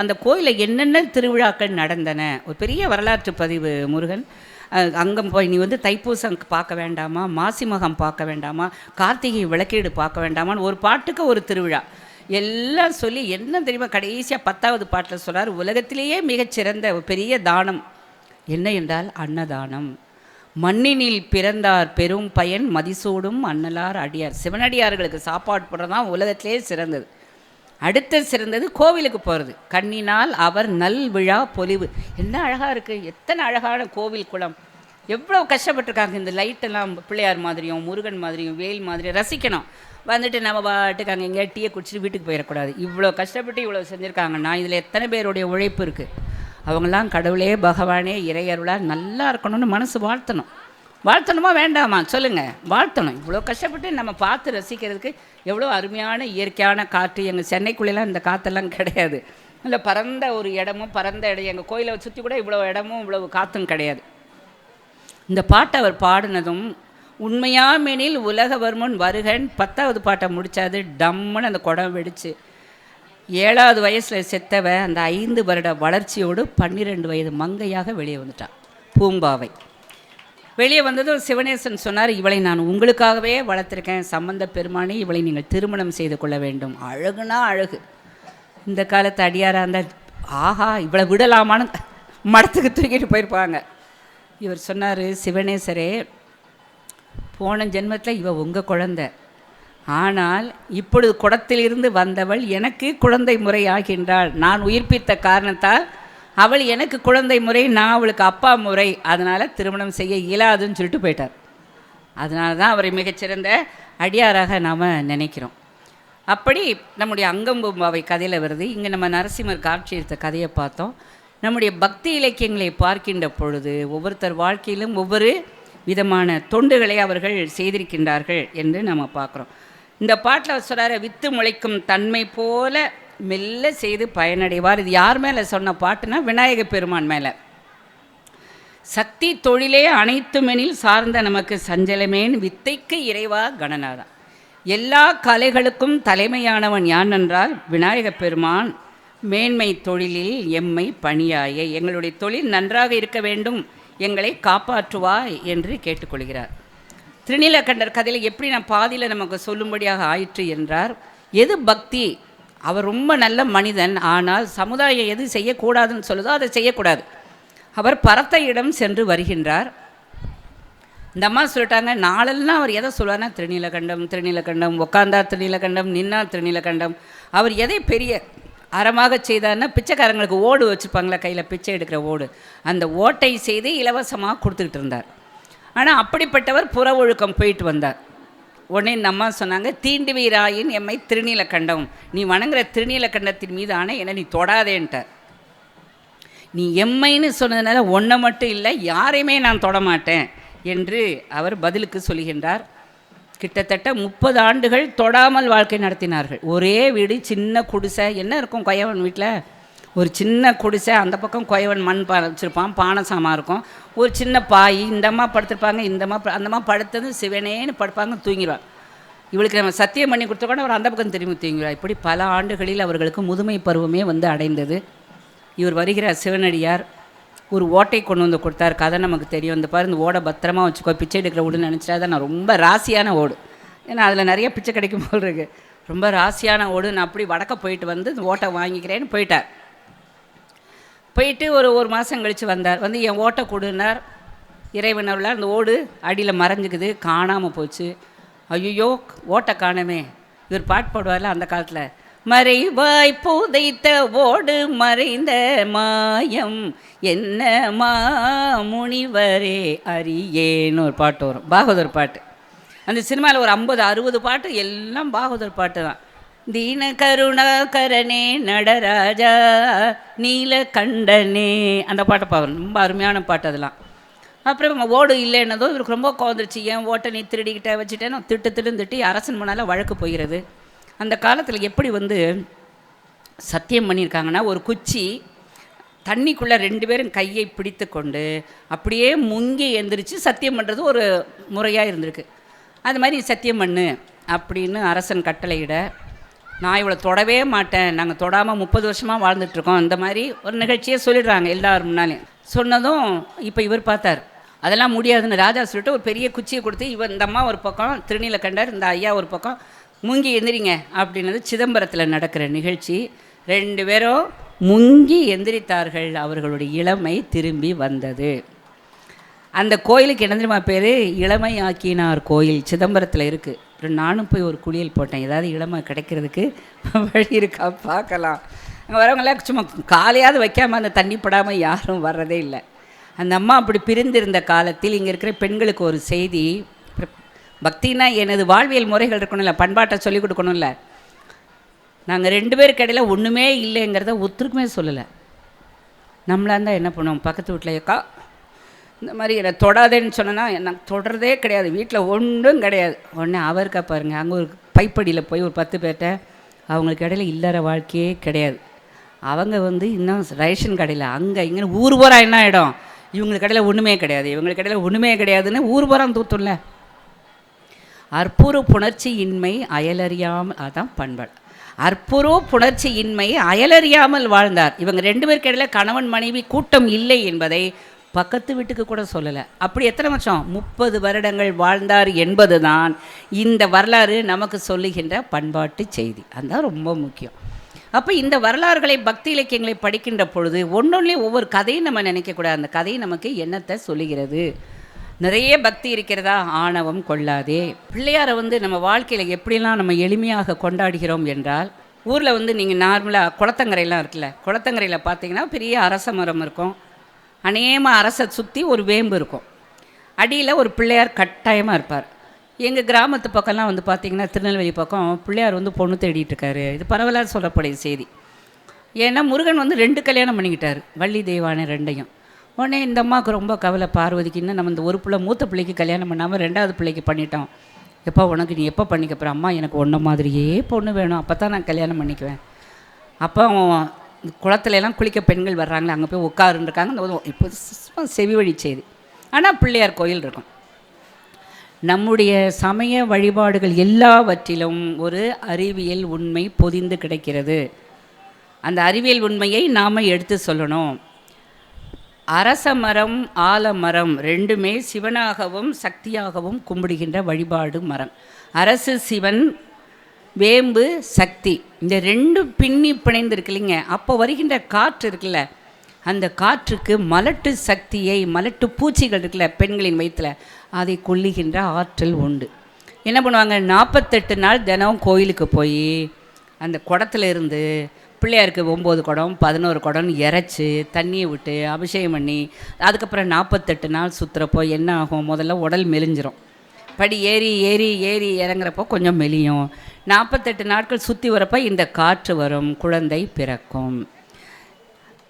அந்த கோயிலில் என்னென்ன திருவிழாக்கள் நடந்தன, ஒரு பெரிய வரலாற்று பதிவு. முருகன் அங்கம் போய் நீ தைப்பூசம் பார்க்க வேண்டாமா, மாசி மகம் பார்க்க வேண்டாமா, கார்த்திகை விளக்கீடு பார்க்க வேண்டாமான்னு ஒரு பாட்டுக்கு ஒரு திருவிழா. எல்லாம் சொல்லி என்ன தெரியுமா கடைசியாக 10வது பாட்டில் சொல்கிறார், உலகத்திலேயே மிகச்சிறந்த பெரிய தானம் என்ன என்றால் அன்னதானம். மண்ணினில் பிறந்தார் பெரும் பயன் மதிசூடும் அன்னலார் அடியார். சிவனடியார்களுக்கு சாப்பாடு போடுறது தான் உலகத்திலே சிறந்தது. அடுத்த சிறந்தது கோவிலுக்கு போகிறது. கண்ணினால் அவர் நல் விழா பொலிவு. என்ன அழகாக இருக்குது, எத்தனை அழகான கோவில் குளம், எவ்வளோ கஷ்டப்பட்டுருக்காங்க. இந்த லைட்டெல்லாம் பிள்ளையார் மாதிரியும் முருகன் மாதிரியும் வேல் மாதிரியும் ரசிக்கணும். வந்துட்டு நம்ம பாட்டுக்கு அங்கே எங்கேயா டீயை குடிச்சிட்டு வீட்டுக்கு போயிடக்கூடாது. இவ்வளோ கஷ்டப்பட்டு இவ்வளோ செஞ்சுருக்காங்கன்னா இதில் எத்தனை பேருடைய உழைப்பு இருக்குது. அவங்களாம் கடவுளே பகவானே இறையருளாக நல்லா இருக்கணும்னு மனசு வாழ்த்தணும். வாழ்த்தணுமா வேண்டாமா சொல்லுங்கள்? வாழ்த்தணும். இவ்வளோ கஷ்டப்பட்டு நம்ம பார்த்து ரசிக்கிறதுக்கு எவ்வளோ அருமையான இயற்கையான காற்று. எங்கள் சென்னைக்குள்ளெல்லாம் இந்த காற்றெல்லாம் கிடையாது. இல்லை பரந்த ஒரு இடமும் பரந்த இடம், எங்கள் கோயிலை சுற்றி கூட இவ்வளோ இடமும் இவ்வளவு காற்றும் கிடையாது. இந்த பாட்டை அவர் பாடினதும் உண்மையாமெனில் உலகவர்மன் வருகன் 10வது பாட்டை முடித்தாது டம்முன்னு அந்த குடம் வெடிச்சு 7வது வயசில் செத்தவ அந்த 5 வருட வளர்ச்சியோடு 12 வயது மங்கையாக வெளியே வந்துட்டான். பூம்பாவை வெளியே வந்ததும் சிவனேசன் சொன்னார், இவளை நான் உங்களுக்காகவே வளர்த்துருக்கேன், சம்பந்த பெருமானே இவளை நீங்கள் திருமணம் செய்து கொள்ள வேண்டும். அழகுனா அழகு. இந்த காலத்து அடியாராக இருந்தால் ஆஹா இவளை விடலாமான்னு மடத்துக்கு தூக்கிட்டு போயிருப்பாங்க. இவர் சொன்னார், சிவனேசரே போன ஜென்மத்தில் இவ உங்கள் குழந்தை, ஆனால் இப்பொழுது குடத்திலிருந்து வந்தவள் எனக்கு குழந்தை முறை ஆகின்றாள். நான் உயிர்ப்பித்த காரணத்தால் அவள் எனக்கு குழந்தை முறை, நான் அவளுக்கு அப்பா முறை, அதனால் திருமணம் செய்ய இயலாதுன்னு சொல்லிட்டு போயிட்டார். அதனால தான் அவரை மிகச்சிறந்த அடியாராக நாம் நினைக்கிறோம். அப்படி நம்முடைய அங்கம்பூம்பாவை கதையில் வருது. இங்கே நம்ம நரசிம்மர் காட்சி எடுத்த கதையை பார்த்தோம். நம்முடைய பக்தி இலக்கியங்களை பார்க்கின்ற பொழுது ஒவ்வொருத்தர் வாழ்க்கையிலும் ஒவ்வொரு விதமான தொண்டுகளை அவர்கள் செய்திருக்கின்றார்கள் என்று நம்ம பார்க்குறோம். இந்த பாட்டில் சொல்கிற வித்து முளைக்கும் தன்மை போல மெல்ல செய்து பயனடைவார். இது யார் மேலே சொன்ன பாட்டுனா விநாயக பெருமான் மேலே. சக்தி தொழிலே அனைத்துமெனில் சார்ந்த நமக்கு சஞ்சலமேன் வித்தைக்கு இறைவா கணநாதா. எல்லா கலைகளுக்கும் தலைமையானவன் யான் என்றால் விநாயக பெருமான். மேன்மை தொழிலில் எம்மை பணியாய, எங்களுடைய தொழில் நன்றாக இருக்க வேண்டும், எங்களை காப்பாற்றுவாய் என்று கேட்டுக்கொள்கிறார். திருநீலகண்டர் கதையில் எப்படி நான் பாதியில் நமக்கு சொல்லும்படியாக ஆயிற்று என்றார். எது பக்தி? அவர் ரொம்ப நல்ல மனிதன், ஆனால் சமுதாயம் எது செய்யக்கூடாதுன்னு சொல்லுதோ அதை செய்யக்கூடாது. அவர் பரத்த இடம் சென்று வருகின்றார். இந்த அம்மா சொல்லிட்டாங்க, நாளெல்லாம் அவர் எதை சொல்லுவார்னா திருநீலகண்டம் திருநீலகண்டம், உட்காந்தா திருநீலகண்டம், நின்னா திருநீலகண்டம். அவர் எதை பெரிய அறமாக செய்தார்னா பிச்சைக்காரங்களுக்கு ஓடு வச்சுருப்பாங்களா கையில் பிச்சை எடுக்கிற ஓடு, அந்த ஓட்டை செய்து இலவசமாக கொடுத்துக்கிட்டு இருந்தார். ஆனால் அப்படிப்பட்டவர் புற ஒழுக்கம் போயிட்டு வந்தார். உடனே இந்த அம்மா சொன்னாங்க, தீண்டுவீராயின் எம்மை திருநீலகண்டம், நீ வணங்குற திருநீலகண்டத்தின் மீது ஆனால் என்னை நீ தொடாதேன்ட்டார். நீ எம்மைன்னு சொன்னதுனால ஒன்றை மட்டும் இல்லை யாரையுமே நான் தொடமாட்டேன் என்று அவர் பதிலுக்கு சொல்கின்றார். கிட்டத்தட்ட 30 ஆண்டுகள் தொடாமல் வாழ்க்கை நடத்தினார்கள். ஒரே வீடு, சின்ன குடிசை. என்ன இருக்கும் கொயவன் வீட்டில்? ஒரு சின்ன குடிசை, அந்த பக்கம் கொயவன் மண் வச்சுருப்பான், பானை சாமான் இருக்கும், ஒரு சின்ன பாய், இந்தம்மா படுத்துருப்பாங்க, அந்தம்மா படுத்தது சிவனேன்னு படுப்பாங்க, தூங்கிடுவாங்க. இவளுக்கு நம்ம சத்தியம் பண்ணி கொடுத்த கூட அவர் அந்த பக்கம் திரும்பி தூங்கிடுவார். இப்படி பல ஆண்டுகளில் அவர்களுக்கு முதுமை பருவமே வந்து அடைந்தது. இவர் வருகிறார் சிவனடியார், ஒரு ஓட்டை கொண்டு வந்து கொடுத்தார். கதை நமக்கு தெரியும். இந்த பாரு, இந்த ஓடை பத்திரமா வச்சுக்கோ, பிச்சை எடுக்கிற ஓடுன்னு நினச்சிட்டா நான் ரொம்ப ராசியான ஓடு, ஏன்னா அதில் நிறைய பிச்சை கிடைக்கும் போல் இருக்குது, ரொம்ப ராசியான ஓடு, நான் அப்படி வடக்க போயிட்டு வந்து இந்த ஓட்டை வாங்கிக்கிறேன்னு போயிட்டார். போயிட்டு ஒரு மாதம் கழித்து வந்தார். வந்து என் ஓட்டை கொடுனார். இறைவனவர்களால் அந்த ஓடு அடியில் மறைஞ்சிக்குது, காணாமல் போச்சு. ஐயோ ஓட்டை காணமே. இவர் பாட்டு பாடுவார்ல அந்த காலத்தில், மறைவாய் புதைத்த ஓடு மறைந்த மாயம் என்ன முனிவரே அறியேன்னு ஒரு பாட்டு வரும், பாகவதர் பாட்டு. அந்த சினிமாவில் ஒரு 50-60 பாட்டு எல்லாம் பாகவதர் பாட்டு தான். தீன கருணாகரனே நடராஜா நீலகண்டனே, அந்த பாட்டை பாவம் ரொம்ப அருமையான பாட்டு அதெல்லாம். அப்புறம் ஓடு இல்லைன்னதோ இவருக்கு ரொம்ப கோந்துருச்சு. ஏன் ஓட்டை நீ திருடிக்கிட்ட வச்சுட்டேன்னு திட்டு அரசன் முன்னால் வழக்கு போகிறது. அந்த காலத்தில் எப்படி வந்து சத்தியம் பண்ணியிருக்காங்கன்னா, ஒரு குச்சி தண்ணிக்குள்ளே 2 பேரும் கையை பிடித்து கொண்டு அப்படியே முங்கி எழுந்திரிச்சு சத்தியம் பண்ணுறது ஒரு முறையாக இருந்திருக்கு. அது மாதிரி சத்தியம் பண்ணு அப்படின்னு அரசன் கட்டளையிட, நான் இவளை தொடவே மாட்டேன், நாங்கள் தொடாமல் 30 வருஷமாக வாழ்ந்துட்டுருக்கோம், இந்த மாதிரி ஒரு நிகழ்ச்சியை சொல்லிடுறாங்க எல்லாரும் முன்னாலேயும். சொன்னதும் இப்போ இவர் பார்த்தார், அதெல்லாம் முடியாதுன்னு ராஜா சொல்லிட்டு ஒரு பெரிய குச்சியை கொடுத்து, இந்த அம்மா ஒரு பக்கம், திருநீலகண்டர் இந்த ஐயா ஒரு பக்கம் முங்கி எந்திரிங்க அப்படின்னது சிதம்பரத்தில் நடக்கிற நிகழ்ச்சி. 2 பேரும் முங்கி எந்திரித்தார்கள். அவர்களுடைய இளமை திரும்பி வந்தது. அந்த கோயிலுக்கு என்ன தெரியுமா பேர்? இளமை ஆக்கினார் கோயில். சிதம்பரத்தில் இருக்குது. நானும் போய் ஒரு குளியல் போட்டேன். ஏதாவது இளமை கிடைக்கிறதுக்கு வழி இருக்கா பார்க்கலாம். அங்கே வரவங்களாம் சும்மா காலையாவது வைக்காமல் அந்த தண்ணி படாமல் யாரும் வர்றதே இல்லை. அந்த அம்மா அப்படி பிரிந்திருந்த காலத்தில் இங்கே இருக்கிற பெண்களுக்கு ஒரு செய்தி. பக்தினா எனது வாழ்வியல் முறைகள் இருக்கணும்ல, பண்பாட்டை சொல்லிக் கொடுக்கணும்ல. நாங்கள் 2 பேருக்கு இடையில ஒன்றுமே இல்லைங்கிறத ஒத்துருக்குமே சொல்லலை. நம்மளாக இருந்தால் என்ன பண்ணுவோம்? பக்கத்து வீட்டில் ஏக்கா இந்த மாதிரி என்னை தொடாதேன்னு சொன்னேன்னா எனக்கு தொடர்றதே கிடையாது. வீட்டில் ஒன்றும் கிடையாது. உடனே அவருக்கா பாருங்கள், அங்கே ஒரு பைப்படியில் போய் ஒரு 10 பேர்கிட்ட அவங்களுக்கு இடையில இல்லற வாழ்க்கையே கிடையாது. அவங்க இன்னும் ரேஷன் கடையில் அங்கே இங்கே ஊர் பூரா என்ன ஆகிடும்? இவங்களுக்கு இடையில ஒன்றுமே கிடையாது, இவங்களுக்கு இடையில ஒன்றுமே கிடையாதுன்னு ஊர் பூரா தூத்தும்ல. அற்புறு புணர்ச்சி இன்மை அயலறியாமல், அதான் பண்பாடு. அற்புறு புணர்ச்சி இன்மை அயலறியாமல் வாழ்ந்தார். இவங்க 2 பேருக்கு இடையில கணவன் மனைவி கூட்டம் இல்லை என்பதை பக்கத்து வீட்டுக்கு கூட சொல்லலை. அப்படி எத்தனை வருஷம்? 30 வருடங்கள் வாழ்ந்தார் என்பது தான் இந்த வரலாறு நமக்கு சொல்லுகின்ற பண்பாட்டு செய்தி. அதுதான் ரொம்ப முக்கியம். அப்போ இந்த வரலாறுகளை, பக்தி இலக்கியங்களை படிக்கின்ற பொழுது ஒவ்வொன்றிலையும் ஒவ்வொரு கதையும் நம்ம நினைக்கக்கூடாது. அந்த கதை நமக்கு என்னத்தை சொல்லுகிறது? நிறைய பக்தி இருக்கிறதா? ஆணவம் கொள்ளாதே. பிள்ளையாரை நம்ம வாழ்க்கையில் எப்படிலாம் நம்ம எளிமையாக கொண்டாடுகிறோம் என்றால், ஊரில் நீங்கள் நார்மலாக குளத்தங்கரையெல்லாம் இருக்குல்ல, குளத்தங்கரையில் பார்த்தீங்கன்னா பெரிய அரச மரம் இருக்கும். அநேகமாக அரசை சுற்றி ஒரு வேம்பு இருக்கும். அடியில் ஒரு பிள்ளையார் கட்டாயமாக இருப்பார். எங்கள் கிராமத்து பக்கம்லாம் பார்த்திங்கன்னா திருநெல்வேலி பக்கம் பிள்ளையார் பொண்ணு தேடிட்டு இருக்காரு. இது பரவலாக சொல்லக்கூடிய செய்தி. ஏன்னா முருகன் 2 கல்யாணம் பண்ணிக்கிட்டார், வள்ளி தெய்வானை 2ஐயும். உடனே இந்த அம்மாவுக்கு ரொம்ப கவலை. பார்வதிக்கு இன்னும் நம்ம இந்த ஒரு பிள்ளை மூத்த பிள்ளைக்கு கல்யாணம் பண்ணாமல் 2வது பிள்ளைக்கு பண்ணிட்டோம். எப்போ உனக்கு நீ எப்போ பண்ணிக்கப்புறம்? அம்மா எனக்கு ஒன்றை மாதிரியே பொண்ணு வேணும், அப்போ தான் நான் கல்யாணம் பண்ணிக்குவேன். அப்போ குளத்துலலாம் குளிக்க பெண்கள் வர்றாங்களே, அங்கே போய் உட்காருன்ருக்காங்க. இப்போ செவி வழி செய்தி. ஆனால் பிள்ளையார் கோயில் இருக்கும். நம்முடைய சமய வழிபாடுகள் எல்லாவற்றிலும் ஒரு அறிவியல் உண்மை பொதிந்து கிடைக்கிறது. அந்த அறிவியல் உண்மையை நாம் எடுத்து சொல்லணும். அரச மரம் ஆலமரம் 2மே சிவனாகவும் சக்தியாகவும் கும்பிடுகின்ற வழிபாடு மரம். அரசு சிவன், வேம்பு சக்தி. இந்த 2 பின்னி பிணைந்து இருக்கு இல்லைங்க. அப்போ வருகின்ற காற்று இருக்குல்ல, அந்த காற்றுக்கு மலட்டு சக்தியை, மலட்டு பூச்சிகள் இருக்குல்ல பெண்களின் வயிற்றில், அதை கொல்லுகின்ற ஆற்றல் உண்டு. என்ன பண்ணுவாங்க? 48 நாள் தினம் கோயிலுக்கு போய் அந்த குடத்துல இருந்து பிள்ளையாருக்கு 9 குடம் 11 குடம் இறைச்சி தண்ணியை விட்டு அபிஷேகம் பண்ணி, அதுக்கப்புறம் 48 நாள் சுற்றுறப்போ என்ன ஆகும்? முதல்ல உடல் மெலிஞ்சிரும். படி ஏறி ஏறி ஏறி இறங்குறப்போ கொஞ்சம் மெலியும். 48 நாட்கள் சுற்றி வரப்போ இந்த காற்று வரும், குழந்தை பிறக்கும்.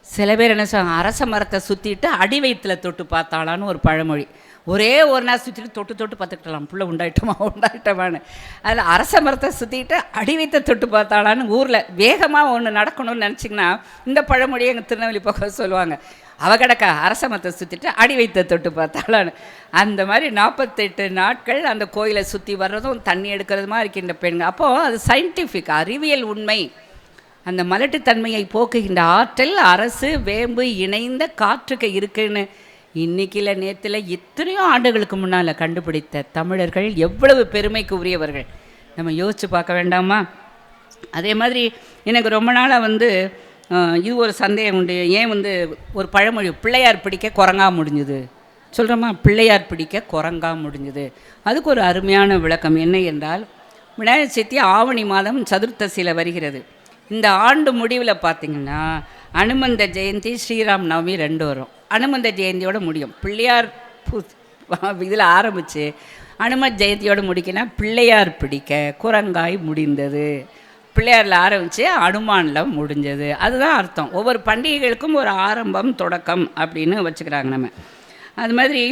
சில பேர் என்ன சொல்லுவாங்க? அரச மரத்தை சுற்றிட்டு அடி வயிற்றில் தொட்டு பார்த்தாலான்னு ஒரு பழமொழி. ஒரே ஒரு நாள் சுற்றிட்டு தொட்டு தொட்டு பார்த்துக்கிட்டலாம், புள்ள உண்டாயிட்டோமான்னு. அதில் அரச மரத்தை சுற்றிட்டு அடி வைத்த தொட்டு பார்த்தாலான்னு ஊரில் வேகமாக ஒன்று நடக்கணும்னு நினச்சிங்கன்னா இந்த பழமொழியை எங்கள் திருநெல்வேலி பக்கம் சொல்லுவாங்க. அவகடக்கா அரச மரத்தை சுற்றிட்டு அடி வைத்த தொட்டு பார்த்தாலான்னு. அந்த மாதிரி 48 நாட்கள் அந்த கோயிலை சுற்றி வர்றதும் தண்ணி எடுக்கிறதுமா இருக்கின்ற பெண்கள். அப்போது அது சயின்டிஃபிக், அறிவியல் உண்மை. அந்த மலட்டுத்தன்மையை போக்குகின்ற ஆற்றல் அரசு வேம்பு இணைந்த காற்றுக்கு இருக்குன்னு இன்றைக்கில் நேற்றுல எத்தனையோ ஆண்டுகளுக்கு முன்னால் கண்டுபிடித்த தமிழர்கள் எவ்வளவு பெருமைக்கு உரியவர்கள் நம்ம யோசித்து பார்க்க வேண்டாமா? அதே மாதிரி எனக்கு ரொம்ப நாளாக இது ஒரு சந்தேகம் உண்டு. ஏன் ஒரு பழமொழி, பிள்ளையார் பிடிக்க குரங்கா முடிஞ்சுது சொல்கிறோமா? பிள்ளையார் பிடிக்க குரங்கா முடிஞ்சுது. அதுக்கு ஒரு அருமையான விளக்கம் என்ன என்றால், விநாயகர் சதுர்த்தி ஆவணி மாதம் சதுர்த்தசியில் வருகிறது. இந்த ஆண்டு முடிவில் பார்த்திங்கன்னா அனுமந்த ஜெயந்தி, ஸ்ரீராம் நவமி 2 வரும். அனுமந்த ஜெயந்தியோடு முடியும். பிள்ளையார் இதில் ஆரம்பித்து அனுமத் ஜெயந்தியோடு முடிக்கினா பிள்ளையார் பிடிக்க குரங்காய் முடிந்தது. பிள்ளையாரில் ஆரம்பித்து அனுமானில் முடிஞ்சது. அதுதான் அர்த்தம். ஒவ்வொரு பண்டிகைகளுக்கும் ஒரு ஆரம்பம் தொடக்கம் அப்படின்னு வச்சுக்கிறாங்க நம்ம. அது மாதிரி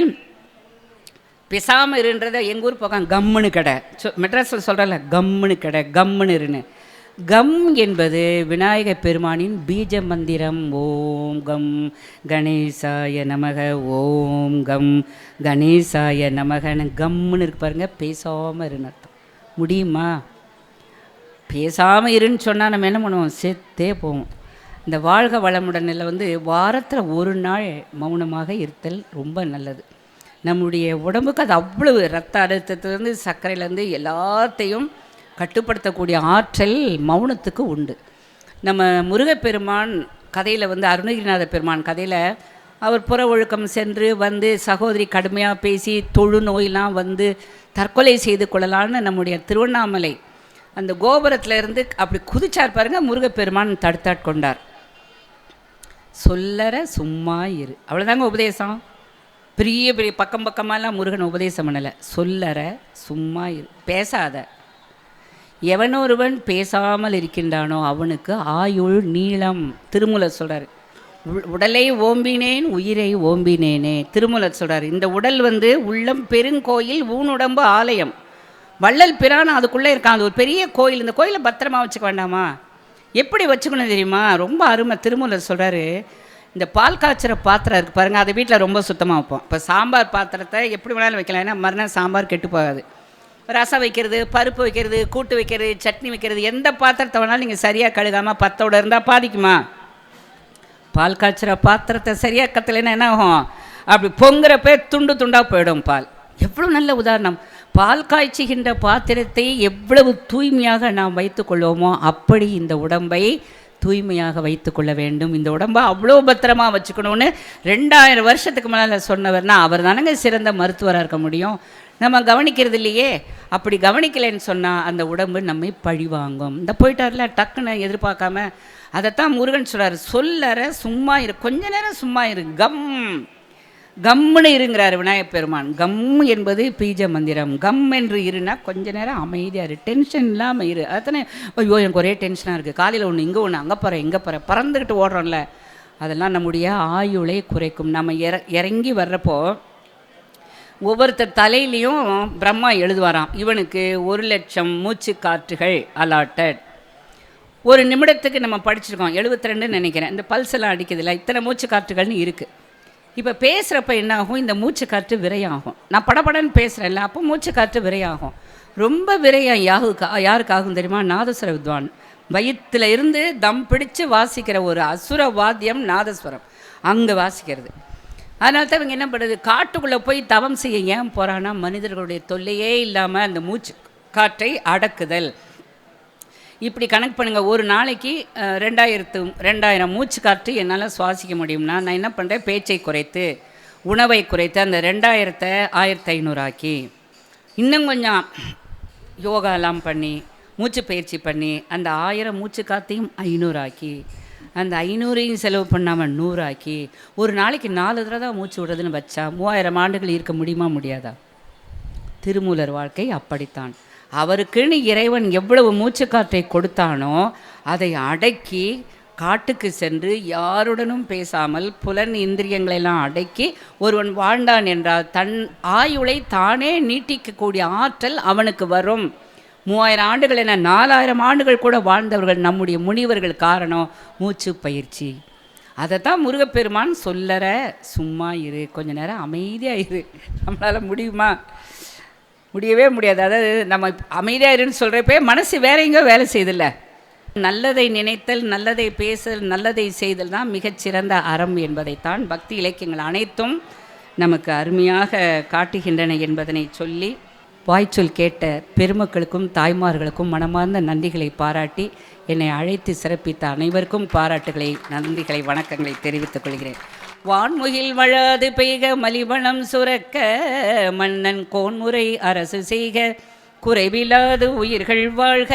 பேசாமல் இருன்றதை எங்கள் ஊர் பக்கம் கம்முன்னு கடை, மெட்ராஸில் சொல்கிறல கம்முன்னு கடை, கம்முன்னு இருன்னு. கம் என்பது விநாயகப் பெருமானின் பீஜ மந்திரம். ஓம் கம் கணேசாய நமக, ஓம் கம் கணேசாய நமகன்னு கம்முன்னு இருக்கு பாருங்கள். பேசாமல் இருன்னு அர்த்தம். முடியுமா? பேசாமல் இருன்னு சொன்னால் நம்ம என்ன பண்ணுவோம்? செத்தே போவோம். இந்த வாழ்க வளமுடனில் வாரத்தில் ஒரு நாள் மௌனமாக இருத்தல் ரொம்ப நல்லது. நம்முடைய உடம்புக்கு அது அவ்வளவு ரத்த அழுத்தத்துலேருந்து சர்க்கரையிலேருந்து எல்லாத்தையும் கட்டுப்படுத்தக்கூடிய ஆற்றல் மௌனத்துக்கு உண்டு. நம்ம முருகப்பெருமான் கதையில் வந்து அருணகிரிநாத பெருமான் கதையில் அவர் புற ஒழுக்கம் சென்று வந்து சகோதரி கடுமையாக பேசி தொழுநோயெலாம் வந்து தற்கொலை செய்து கொள்ளலான்னு நம்முடைய திருவண்ணாமலை அந்த கோபுரத்தில் இருந்து அப்படி குதிச்சார் பாருங்க, முருகப்பெருமான் தடுத்தாட்கொண்டார். சொல்லற சும்மா இரு, அவ்வளோதாங்க உபதேசம். பெரிய பெரிய பக்கம் பக்கமாலாம் முருகன் உபதேசம் பண்ணலை. சொல்லற சும்மா இரு, பேசாத. எவனொருவன் பேசாமல் இருக்கின்றானோ அவனுக்கு ஆயுள் நீளம். திருமூலர் சொல்கிறார், உடலை ஓம்பினேன் உயிரை ஓம்பினேனே. திருமூலர் சொல்கிறார், இந்த உடல் வந்து உள்ளம் பெருங்கோயில், ஊனுடம்பு ஆலயம். வள்ளல் பிரான் அதுக்குள்ளே இருக்கான், அது ஒரு பெரிய கோயில். இந்த கோயிலை பத்திரமா வச்சுக்க வேண்டாமா? எப்படி வச்சுக்கணும் தெரியுமா? ரொம்ப அருமை. திருமூலர் சொல்கிறாரு, இந்த பால் காய்ச்சிற பாத்திரம் இருக்குது பாருங்கள், அதை வீட்டில் ரொம்ப சுத்தமாக வைப்போம். இப்போ சாம்பார் பாத்திரத்தை எப்படி வேணாலும் வைக்கலாம், ஏன்னா மறுநாள் சாம்பார் கெட்டு போகாது. ரசம் வைக்கிறது, பருப்பு வைக்கிறது, கூட்டு வைக்கிறது, சட்னி வைக்கிறது, எந்த பாத்திரத்தை வேணாலும் நீங்கள் சரியாக கழுகாமல் பத்தோடு இருந்தால் பாதிக்குமா? பால் காய்ச்சிற பாத்திரத்தை சரியாக கத்தலைன்னா என்ன ஆகும்? அப்படி பொங்குறப்ப துண்டு துண்டாக போயிடும் பால். எவ்வளோ நல்ல உதாரணம். பால் காய்ச்சுகின்ற பாத்திரத்தை எவ்வளவு தூய்மையாக நாம் வைத்து கொள்வோமோ அப்படி இந்த உடம்பை தூய்மையாக வைத்து கொள்ள வேண்டும். இந்த உடம்பை அவ்வளோ பத்திரமாக வச்சுக்கணும்னு 2000 வருஷத்துக்கு மேலே சொன்னவர்னா அவர் தானங்க சிறந்த மருத்துவராக இருக்க முடியும். நம்ம கவனிக்கிறது இல்லையே. அப்படி கவனிக்கலைன்னு சொன்னால் அந்த உடம்பு நம்மை பழி வாங்கும். இந்த போயிட்டார்ல டக்குன்னு எதிர்பார்க்காம. அதைத்தான் முருகன் சொல்கிறார், சொல்லற சும்மா இரு, கொஞ்ச நேரம் சும்மா இரு, கம்முன்னு இருங்கிறார் விநாயகப் பெருமான். கம் என்பது பீஜ மந்திரம். கம் என்று இருனா கொஞ்ச நேரம் அமைதியாக இரு, டென்ஷன் இல்லாமல் இரு. அதுதானே, ஐயோ எனக்கு ஒரே டென்ஷனாக இருக்குது, காலையில் ஒன்று இங்கே ஒன்று அங்கே போகிறேன் இங்கே போகிறேன் பறந்துக்கிட்டு ஓடுறோம்ல, அதெல்லாம் நம்முடைய ஆயுளை குறைக்கும். நம்ம இறங்கி வர்றப்போ ஒவ்வொருத்தர் தலையிலையும் பிரம்மா எழுதுவாராம், இவனுக்கு 1,00,000 மூச்சு காற்றுகள் அலாட்டட். ஒரு நிமிடத்துக்கு நம்ம படிச்சிருக்கோம் 72 நினைக்கிறேன். இந்த பல்ஸ் எல்லாம் அடிக்கிறதுல இத்தனை மூச்சு காற்றுகள்னு இருக்குது. இப்போ பேசுகிறப்ப என்ன ஆகும்? இந்த மூச்சு காற்று விரையாகும். நான் படபடன்னு பேசுகிறேன்ல, அப்போ மூச்சு காற்று விரையாகும். ரொம்ப விரையம் யாருக்காகும் தெரியுமா? நாதஸ்வர வித்வான். வயிற்றில் இருந்து தம் பிடிச்சு வாசிக்கிற ஒரு அசுர வாத்தியம் நாதஸ்வரம், அங்கே வாசிக்கிறது. அதனால தான் இவங்க என்ன பண்ணுறது, காட்டுக்குள்ளே போய் தவம் செய்ய ஏன் போகிறான்னா, மனிதர்களுடைய தொல்லையே இல்லாமல் அந்த மூச்சு காற்றை அடக்குதல். இப்படி கணக்கு பண்ணுங்கள், ஒரு நாளைக்கு 2000 மூச்சு காற்று என்னால் சுவாசிக்க முடியும்னா நான் என்ன பண்ணுறேன், பேச்சை குறைத்து உணவை குறைத்து அந்த 2000 1500 ஆக்கி, இன்னும் கொஞ்சம் யோகாலாம் பண்ணி மூச்சு பயிற்சி பண்ணி அந்த 1000 மூச்சு காற்றையும் 500 ஆக்கி, அந்த 500ஐயும் செலவு பண்ணாமல் 100 ஆக்கி, ஒரு நாளைக்கு 4 தடவை தான் மூச்சு விடுறதுன்னு வச்சா 3000 ஆண்டுகள் இருக்க முடியுமா முடியாதா? திருமூலர் வாழ்க்கை அப்படித்தான். அவருக்குன்னு இறைவன் எவ்வளவு மூச்சுக்காற்றை கொடுத்தானோ அதை அடக்கி காட்டுக்கு சென்று யாருடனும் பேசாமல் புலன் இந்திரியங்களெல்லாம் அடக்கி ஒருவன் வாழ்ந்தான் என்றால் தன் ஆயுளை தானே நீட்டிக்கக்கூடிய ஆற்றல் அவனுக்கு வரும். 3000 ஆண்டுகள் என 4000 ஆண்டுகள் கூட வாழ்ந்தவர்கள் நம்முடைய முனிவர்கள். காரணம் மூச்சு பயிற்சி. அதைத்தான் முருகப்பெருமான் சொல்லற சும்மா இரு, கொஞ்ச நேரம் அமைதியாக இரு. நம்மளால் முடியுமா? முடியவே முடியாது. அதாவது நம்ம அமைதியாக இருன்னு சொல்கிறப்பே மனசு வேற எங்கேயோ வேலை செய்தில்ல. நல்லதை நினைத்தல், நல்லதை பேசல், நல்லதை செய்தல் தான் மிகச்சிறந்த அறம் என்பதைத்தான் பக்தி இலக்கியங்கள் அனைத்தும் நமக்கு அருமையாக காட்டுகின்றன என்பதனை சொல்லி, வாய்ச்சொல் கேட்ட பெருமக்களுக்கும் தாய்மார்களுக்கும் மனமார்ந்த நன்றிகளை பாராட்டி, என்னை அழைத்து சிறப்பித்த அனைவருக்கும் பாராட்டுகளை, நன்றிகளை, வணக்கங்களை தெரிவித்துக் கொள்கிறேன். வான்முகில் வழாது பெய்க மலிவளம் சுரக்க, மன்னன் கோன்முறை அரசு செய்க, குறைவில்லாது உயிர்கள் வாழ்க,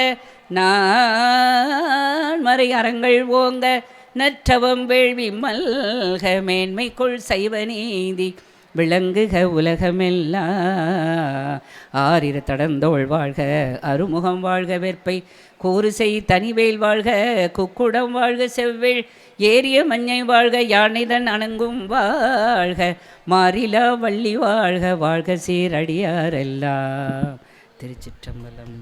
நான் மறை அறங்கள் ஓங்க, நற்றவம் வேள்வி மல்க, மேன்மைக்குள் சைவ நீதி விளங்குக உலகமெல்லாம், ஆரிரு தடந்தோள் வாழ்க, அருமுகம் வாழ்க, வெற்பை கூறுசை தனிவேல் வாழ்க, குக்குடம் வாழ்க, செவ்வேள் ஏரிய மஞ்சை வாழ்க, யானைதன் அணங்கும் வாழ்க, மாறிலா வள்ளி வாழ்க, வாழ்க சீரடியாரெல்லாம். திருச்சிற்றம்பலம்.